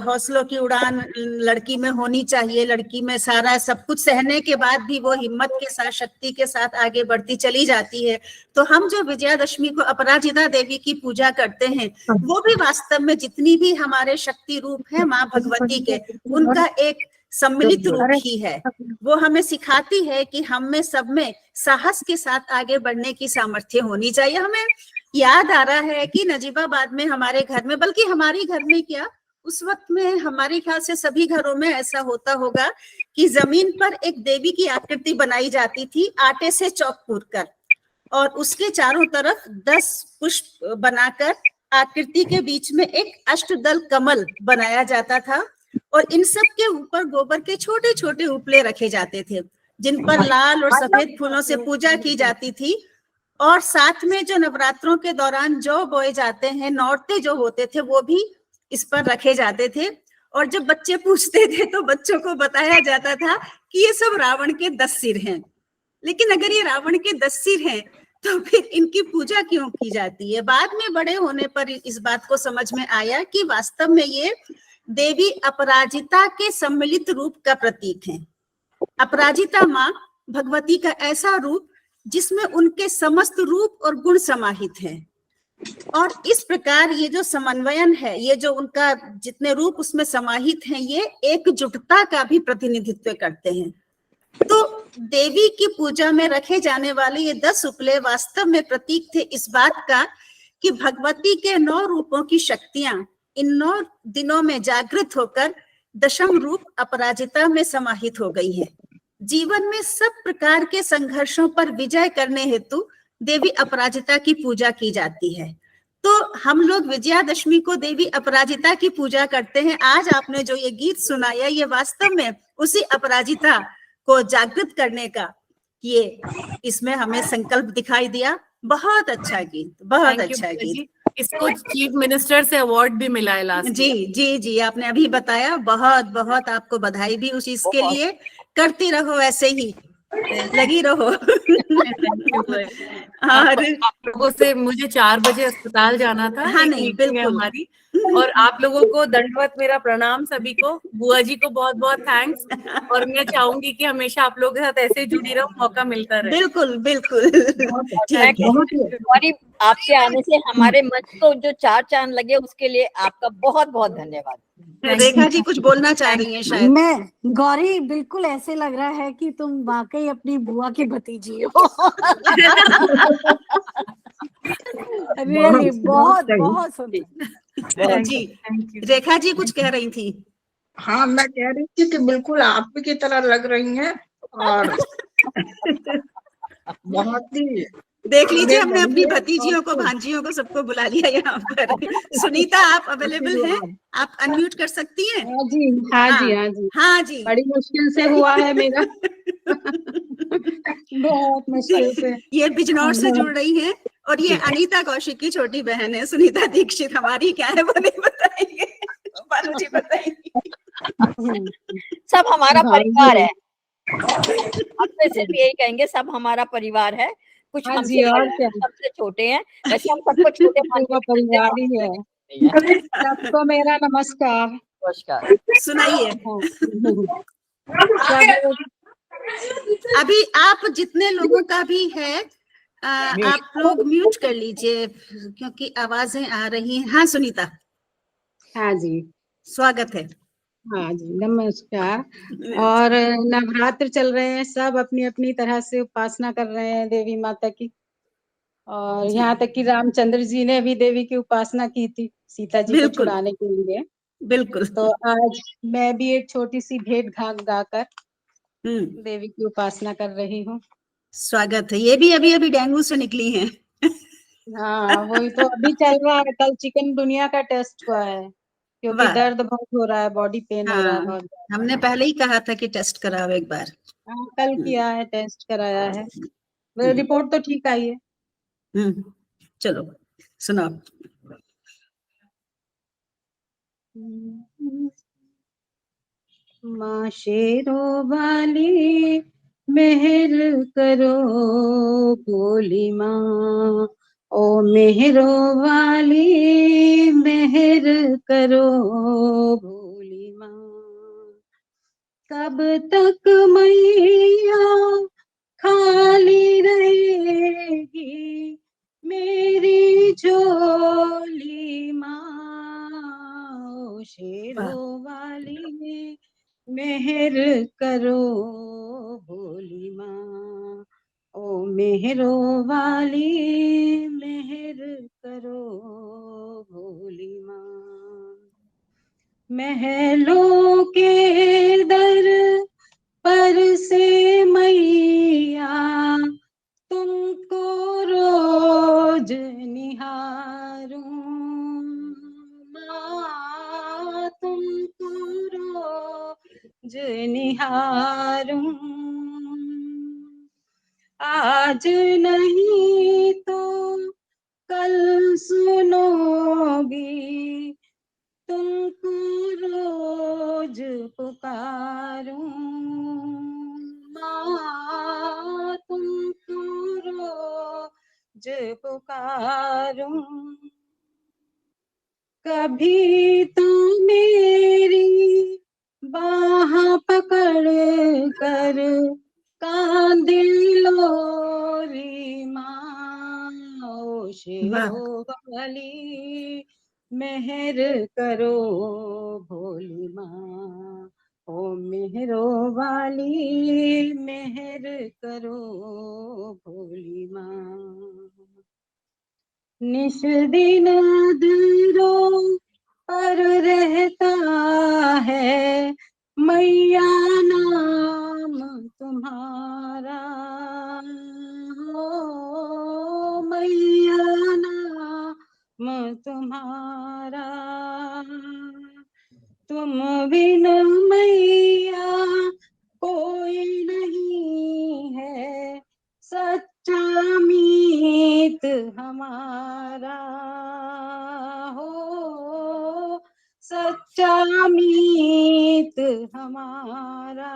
हौसलों की उड़ान लड़की में होनी चाहिए, लड़की में सारा सब कुछ सहने के बाद भी वो हिम्मत के साथ, शक्ति के साथ आगे बढ़ती चली जाती है। तो हम जो विजयादशमी को अपराजिता देवी की पूजा करते हैं, वो भी वास्तव में जितनी भी हमारे शक्ति रूप है माँ भगवती के, उनका एक सम्मिलित रूप ही है। वो हमें सिखाती है कि हम में सब में साहस के साथ आगे बढ़ने की सामर्थ्य होनी चाहिए। हमें याद आ रहा है कि नजीबाबाद में हमारे घर में, बल्कि हमारे घर में क्या, उस वक्त में हमारे ख्याल से सभी घरों में ऐसा होता होगा कि जमीन पर एक देवी की आकृति बनाई जाती थी आटे से चौक पूर कर, और उसके चारों तरफ 10 पुष्प बनाकर आकृति के बीच में एक अष्टदल कमल बनाया जाता था, और इन सब के ऊपर गोबर के छोटे छोटे उपले रखे जाते थे, जिन पर लाल और सफेद फूलों से पूजा की जाती थी। और साथ में जो नवरात्रों के दौरान जौ बोए जाते हैं, नौरते जो होते थे, वो भी इस पर रखे जाते थे। और जब बच्चे पूछते थे तो बच्चों को बताया जाता था कि ये सब रावण के 10 सिर हैं। लेकिन अगर ये रावण के 10 सिर हैं तो फिर इनकी पूजा क्यों की जाती है? बाद में बड़े होने पर इस बात को समझ में आया कि वास्तव में ये देवी अपराजिता के सम्मिलित रूप का प्रतीक है। अपराजिता माँ भगवती का ऐसा रूप जिसमें उनके समस्त रूप और गुण समाहित हैं, और इस प्रकार ये जो समन्वयन है, ये जो उनका जितने रूप उसमें समाहित हैं, ये एकजुटता का भी प्रतिनिधित्व करते हैं। तो देवी की पूजा में रखे जाने वाले ये 10 उपले वास्तव में प्रतीक थे इस बात का कि भगवती के 9 रूपों की शक्तियां इन 9 दिनों में जागृत होकर दशम रूप अपराजिता में समाहित हो गई है। जीवन में सब प्रकार के संघर्षों पर विजय करने हेतु देवी अपराजिता की पूजा की जाती है। तो हम लोग विजयादशमी को देवी अपराजिता की पूजा करते हैं। आज आपने जो ये गीत सुनाया, ये वास्तव में उसी अपराजिता को जागृत करने का ये इसमें हमें संकल्प दिखाई दिया। बहुत अच्छा गीत, बहुत अच्छा गीत। इसको चीफ मिनिस्टर से अवार्ड भी मिला है लास्ट। जी जी जी, आपने अभी बताया। बहुत बहुत आपको बधाई भी उस चीज के लिए। करती रहो ऐसे ही, लगी रहो। आप लोगों से मुझे 4 बजे अस्पताल जाना था। हाँ, नहीं बिल्कुल हमारी, और आप लोगों को दंडवत मेरा प्रणाम सभी को। बुआ जी को बहुत बहुत थैंक्स, और मैं चाहूंगी कि हमेशा आप लोगों के साथ ऐसे ही जुड़ी रहो, मौका मिलता रहे। बिल्कुल बिल्कुल। और आपके आने से हमारे मंच को जो 4 चांद लगे, उसके लिए आपका बहुत बहुत धन्यवाद। रेखा जी कुछ बोलना चाह रही हैं शायद। मैं गौरी, बिल्कुल ऐसे लग रहा है कि तुम वाकई अपनी बुआ की भतीजी हो। रियली बहुत बहुत सुंदर। जी रेखा जी कुछ कह रही थी। हाँ, मैं कह रही थी कि बिल्कुल आप भी की तरह लग रही हैं, और बहुत ही देख लीजिए, हमने अपनी भतीजियों को, भांजियों को, सबको बुला लिया यहाँ पर। सुनीता, आप अवेलेबल हैं? आप अनम्यूट कर सकती हैं? हाँ जी, हाँ जी, हाँ जी, हाँ जी। बड़ी मुश्किल से हुआ है मेरा। बहुत मुश्किल से। ये बिजनौर से जुड़ रही हैं, और ये अनीता कौशिक की छोटी बहन है, सुनीता दीक्षित। हमारी क्या है वो नहीं बताएंगे, बालू जी बताएंगे। सब हमारा परिवार है। अब तो सिर्फ यही कहेंगे, सब हमारा परिवार है। कुछ हमसे सबसे छोटे हैं, वैसे हम सबको छोटे परिवार ही है। सबको मेरा नमस्कार। नमस्कार। सुनाइए। अभी आप जितने लोगों का भी है, आप लोग म्यूट कर लीजिए क्योंकि आवाजें आ रही हैं। हाँ सुनीता। हाँ जी, स्वागत है। हाँ जी, नमस्कार। और नवरात्र चल रहे हैं, सब अपनी अपनी तरह से उपासना कर रहे हैं देवी माता की। और यहाँ तक कि रामचंद्र जी ने भी देवी की उपासना की थी सीता जी को छुड़ाने के लिए। बिल्कुल। तो आज मैं भी एक छोटी सी भेंट गाकर देवी की उपासना कर रही हूँ। स्वागत है। ये भी अभी अभी डेंगू से निकली हैं। हाँ, वही तो अभी चल रहा है। कल चिकन दुनिया का टेस्ट हुआ है, क्योंकि वाह। दर्द बहुत हो रहा है, बॉडी पेन हो रहा है हाँ, बहुत ज्यादा। हमने पहले ही कहा था कि टेस्ट कराओ एक बार। हाँ, कल किया है, टेस्ट कराया है, रिपोर्ट तो ठीक आई है। चलो सुनाओ। माँ शेरों वाली मेहर करो भोली माँ, ओ मेहरों वाली मेहर करो भोली माँ। कब तक मैया खाली रहेगी मेरी झोली माँ, ओ शेरों वाली मेहर करो भोली माँ, ओ मेहरों वाली मेहर करो भोली माँ। महलों के दर पर से मैया तुमको रोज निहारूं माँ, तुमको रोज निहारूं। आज नहीं तो कल सुनोगी तुमको रोज पुकारूं माँ, तुमको रोज पुकारूं। कभी तो मेरी बाह पकड़ कर कांधे लोरी माँ, ओ शेरों वाली मेहर करो भोली माँ, ओ मेहरों वाली मेहर करो भोली माँ। निश दिन दिलों पर रहता है मैया नाम तुम्हारा, हो मैया नाम तुम्हारा। तुम बिन मैया कोई नहीं है सच्चा मीत हमारा, हो सच्चा मीत हमारा।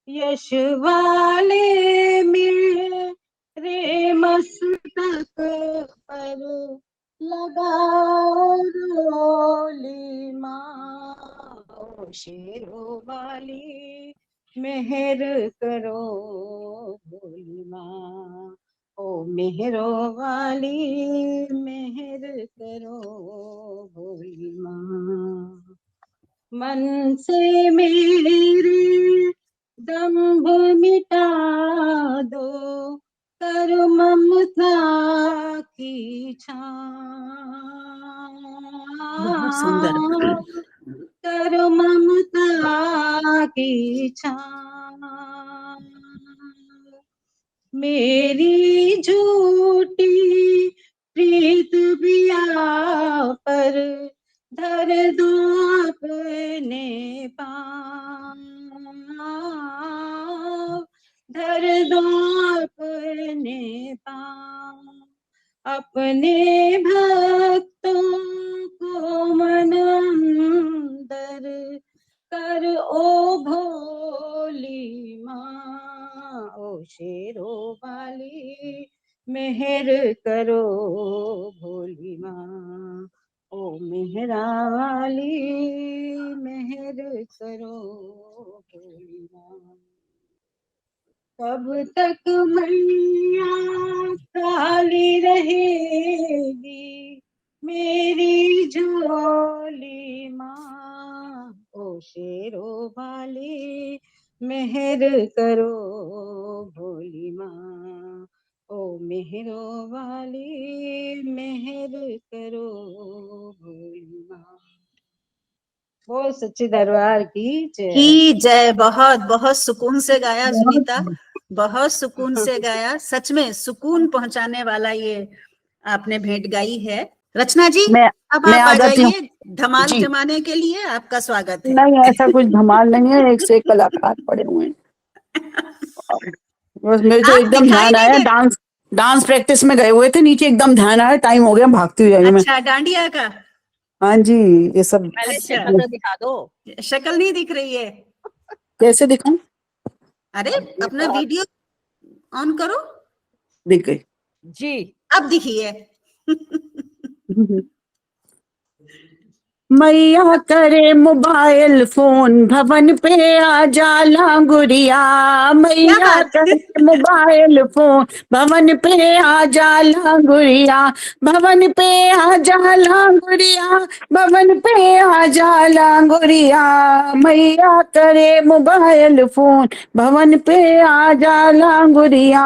यश वाले मेरे मस्तक पर लगाओ रोली माँ, ओ शेरों वाली मेहर करो भोली माँ, ओ मेहरों वाली मेहर करो भोली माँ। मन से मेरे दंभ मिटा दो कर ममता की छाँव, बहुत सुंदर। कर ममता की छाँव। मेरी झूठी प्रीत बिया पर धर दो अपने पाँव, धर दो अपने पाँव। अपने भक्तों को मन अंदर कर ओ भोली माँ, ओ शेरों वाली मेहर करो भोली माँ, ओ मेहरा वाली मेहर करो भोली माँ। कब तक मैया खाली रहेगी मेरी झोली माँ, ओ शेरों वाली मेहर करो भोली माँ, ओ मेहरों वाली मेहर करो भोली माँ। वो सच्चे दरबार की जय। बहुत बहुत सुकून से गाया सुनीता, बहुत सुकून से गाया। सच में सुकून पहुंचाने वाला ये आपने भेंट गाई है। रचना जी, मैं अब मैं आप आ आ जाती हूँ जाइए, धमाल जी। जमाने के लिए आपका स्वागत है। नहीं, ऐसा कुछ धमाल नहीं है, एक से एक कलाकार पड़े हुए हैं। बस मेरे तो आप एकदम दिखाई ध्यान नहीं आया, दे। डांस प्रैक्टिस में गए हुए थे नीचे, एकदम ध्यान आया, टाइम हो गया, भागती हुई आई मैं। अच्छा, डांडिया का। हाँ जी, ये सब पहले अच्छा, शक्ल तो दिखा दो। शक्ल नहीं दिख रही है। कैसे दिखाऊं? अरे अपना वीडियो ऑन करो। दिख गई जी। अब दिखिए। मैया करे मोबाइल फोन, भवन पे आ जाला गुड़िया। क्या मैया बात। करे मोबाइल फोन, भवन पे आ जाला गुड़िया। भवन पे आ जाला गुड़िया, भवन पे आ जाला गुड़िया। मैया करे मोबाइल फोन, भवन पे आ जाला गुड़िया।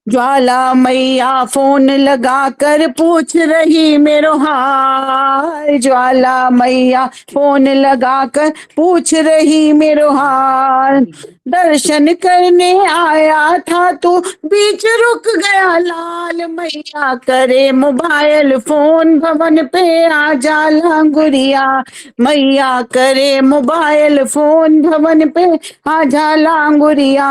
ज्वाला मैया फोन लगा कर पूछ रही मेरो हाल। ज्वाला मैया फोन लगा कर पूछ रही मेरो हाल। दर्शन करने आया था तू बीच रुक गया लाल। मैया करे मोबाइल फोन, भवन पे आ जाला गुड़िया। मैया करे मोबाइल फोन, भवन पे आ जाला गुड़िया।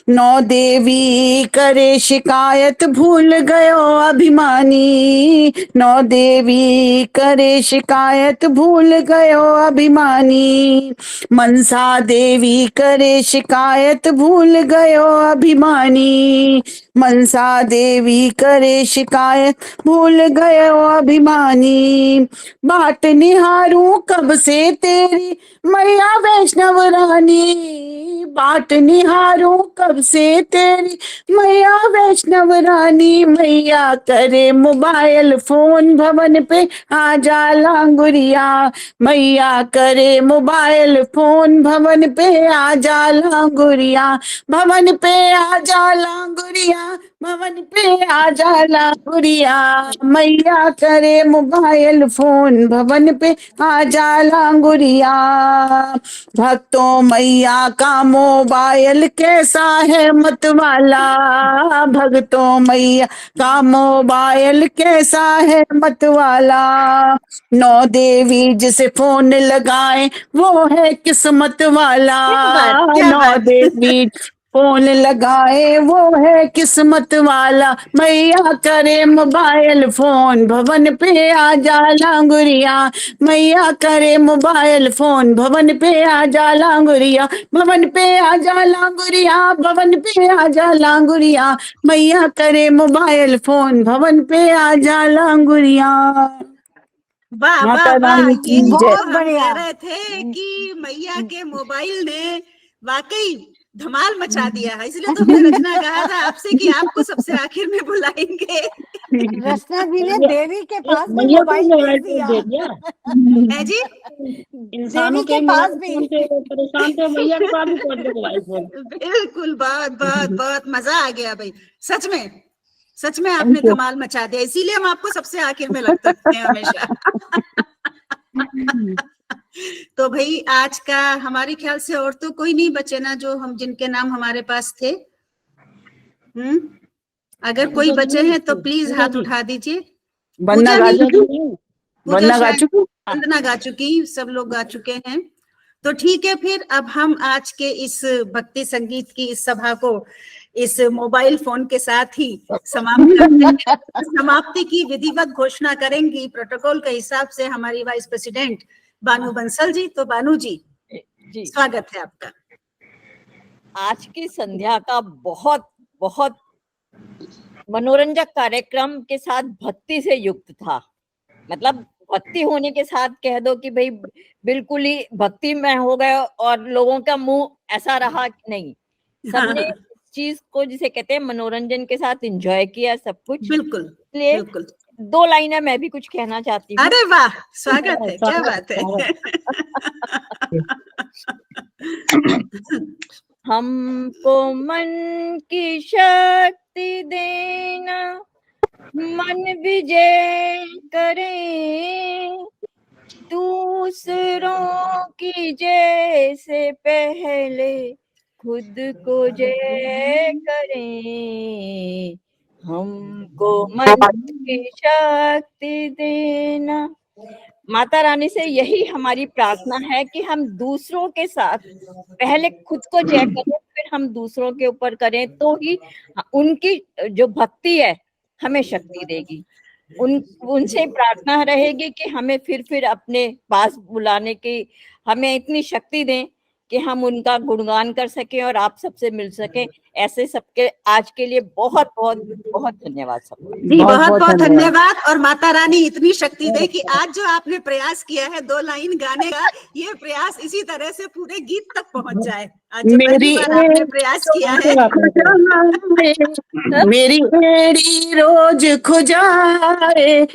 नौ देवी करे शिकायत, भूल गयो अभिमानी। नौ देवी करे शिकायत, भूल गयो अभिमानी। मनसा देवी करे शिकायत, भूल गयो अभिमानी। मनसा देवी करे शिकायत, भूल गयो अभिमानी। बाट निहारूं कब से तेरी मैया वैष्णव रानी। बाट निहारूं कब से तेरी मैया वैष्णव रानी। मैया करे मोबाइल फोन, भवन पे आ जाला गुड़िया। मैया करे मोबाइल फोन, भवन पे आ जाला गुड़िया। भवन पे आ जाला गुड़िया, भवन पे आ जाला गुड़िया। मैया करे मोबाइल फोन, भवन पे आ जाला गुड़िया। भक्तों मैया का मोबाइल कैसा है मतवाला। भक्तों मैया का मोबाइल कैसा है मतवाला। नौ देवी जिसे फोन लगाए वो है किस्मत वाला। क्या बात, क्या नौ बात। देवी फोन लगाए वो है किस्मत वाला। मैया करे मोबाइल फोन, भवन पे आ जाला गुड़िया। मैया करे मोबाइल फोन, भवन पे आ जाला गुड़िया। भवन पे आ जाला गुड़िया, भवन पे आ जाला गुड़िया। मैया करे मोबाइल फोन, भवन पे आ जाला गुड़िया। वाह वाह माता वाह, रानी ये की तो जय। हम कह रहे थे कि मैया के मोबाइल ने वाकई धमाल मचा दिया है। इसलिए तो हमने रचना कहा था आपसे कि आपको सबसे आखिर में बुलाएंगे। रचना जी ने देवी के पास भी मैया को मोबाइल मोबाइल भेज फोन दिया। दे दिया। है जी। इंसानों देवी के के पास मोबाइल भी। फोन से परेशान थे, मैया के पास भी पहुंच गए मोबाइल फोन। बिल्कुल, बहुत बहुत बहुत मजा आ गया भाई। सच में, सच में आपने धमाल मचा दिया। इसीलिए हम आपको सबसे आखिर में रखते हैं हमेशा। तो भाई आज का हमारे ख्याल से और तो कोई नहीं बचे ना, जो हम जिनके नाम हमारे पास थे। अगर कोई बचे हैं तो प्लीज हाथ उठा दीजिए। वंदना गा चुकी, वंदना गा चुकी, वंदना गा चुकी, सब लोग गा चुके हैं। तो ठीक है, फिर अब हम आज के इस भक्ति संगीत की इस सभा को इस मोबाइल फोन के साथ ही समाप्त करते हैं। समाप्ति की विधिवत घोषणा करेंगी प्रोटोकॉल के हिसाब से हमारी वाइस प्रेसिडेंट बानू बंसल जी। तो बानू जी, स्वागत है आपका। आज की संध्या का बहुत बहुत मनोरंजक कार्यक्रम के साथ भक्ति से युक्त था। मतलब भक्ति होने के साथ कह दो कि भाई बिल्कुल ही भक्ति में हो गए और लोगों का मुंह ऐसा रहा कि नहीं, सबने चीज को जिसे कहते हैं मनोरंजन के साथ एंजॉय किया सब कुछ। बिल्कुल, इसलिए बिल्कुल। दो लाइनें मैं भी कुछ कहना चाहती हूँ। अरे वाह, स्वागत है, क्या बात है। हमको मन की शक्ति देना, मन विजय करें, दूसरों की जय से पहले खुद को जय करें। हमको मन की शक्ति देना। माता रानी से यही हमारी प्रार्थना है कि हम दूसरों के साथ पहले खुद को जय करें, फिर हम दूसरों के ऊपर करें, तो ही उनकी जो भक्ति है हमें शक्ति देगी। उनसे प्रार्थना रहेगी कि हमें फिर अपने पास बुलाने की हमें इतनी शक्ति दें कि हम उनका गुणगान कर सकें और आप सबसे मिल सकें। ऐसे सबके आज के लिए बहुत बहुत बहुत धन्यवाद सबका। जी बहुत बहुत धन्यवाद। और माता रानी इतनी शक्ति दे कि आज जो आपने प्रयास किया है 2 लाइन गाने का, ये प्रयास इसी तरह से पूरे गीत तक पहुंच जाए। आज जो पहली बार आपने प्रयास किया है। मेरी एड़ी रोज खुजाए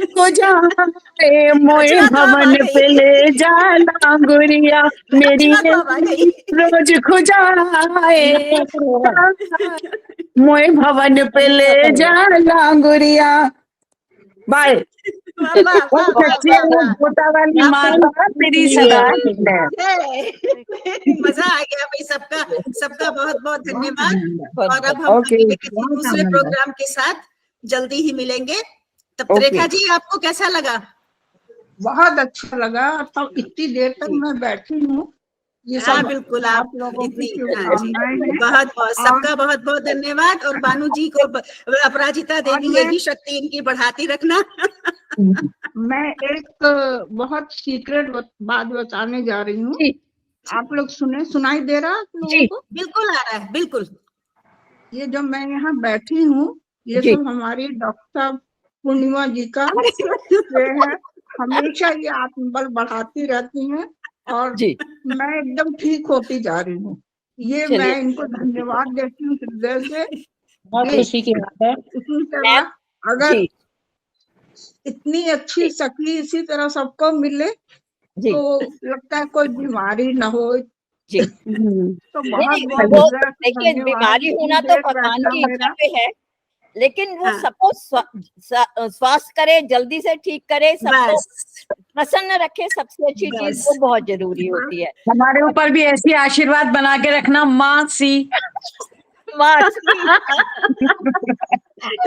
मोए भवन पे ले जाना गुड़िया, मेरी रोज खुजाए मोए भवन पे ले जाना गुड़िया। बाय। वाली माता तेरी सदा मजा आ गया भाई। सबका बहुत बहुत धन्यवाद। और अब हम किसी दूसरे प्रोग्राम के साथ जल्दी ही मिलेंगे। तब रेखा जी आपको कैसा लगा? बहुत अच्छा लगा। तब इतनी देर तक मैं बैठी हूँ, ये सब बिल्कुल आप लोगों की शुभकामनाएं हैं। बहुत बहुत सबका बहुत बहुत धन्यवाद। और बानू जी को, अपराजिता देवी, यही शक्ति इनकी बढ़ाती रखना। मैं एक बहुत सीक्रेट बात बताने जा रही हूँ, आप लोग सुनाई दे रहा है आप लोगों को? बिल्कुल आ रहा है, बिल्कुल। ये जब मैं यहाँ बैठी हूँ, ये सब हमारी डॉक्टर पूर्णिमा जी का है। हमेशा ये आत्मबल बढ़ाती रहती हैं और मैं एकदम ठीक होती जा रही हूँ। ये मैं इनको धन्यवाद देती हूँ हृदय से। बहुत खुशी की बात है। इसी तरह अगर इतनी अच्छी सखी इसी तरह सबको मिले तो लगता है कोई बीमारी न हो। तो बहुत देखिए, बीमारी होना तो भगवान की इच्छा पे है, लेकिन वो सबको स्वास्थ्य करे, जल्दी से ठीक करे, सबको प्रसन्न रखे, सबसे अच्छी चीज वो बहुत जरूरी होती है। हमारे ऊपर भी ऐसी आशीर्वाद बना के रखना माँ सी।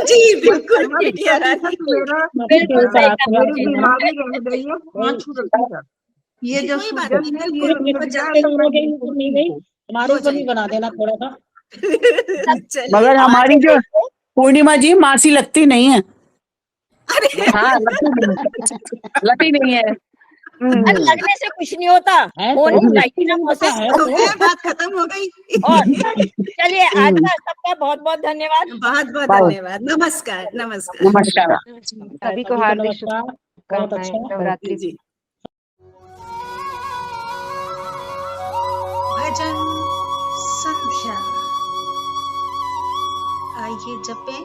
जी बिल्कुल। ये जो हमारे ऊपर भी बना देना थोड़ा सा। मगर हमारी जो पूर्णिमा जी मासी लगती नहीं है। हाँ लगती नहीं है। लगने से कुछ नहीं होता, बात खत्म हो गई। और चलिए आज का सबका बहुत बहुत धन्यवाद। बहुत बहुत धन्यवाद। नमस्कार नमस्कार नमस्कार। सभी को हार्दिक शुभकामनाएं नवरात्रि की। भजन संध्या। आइए जपें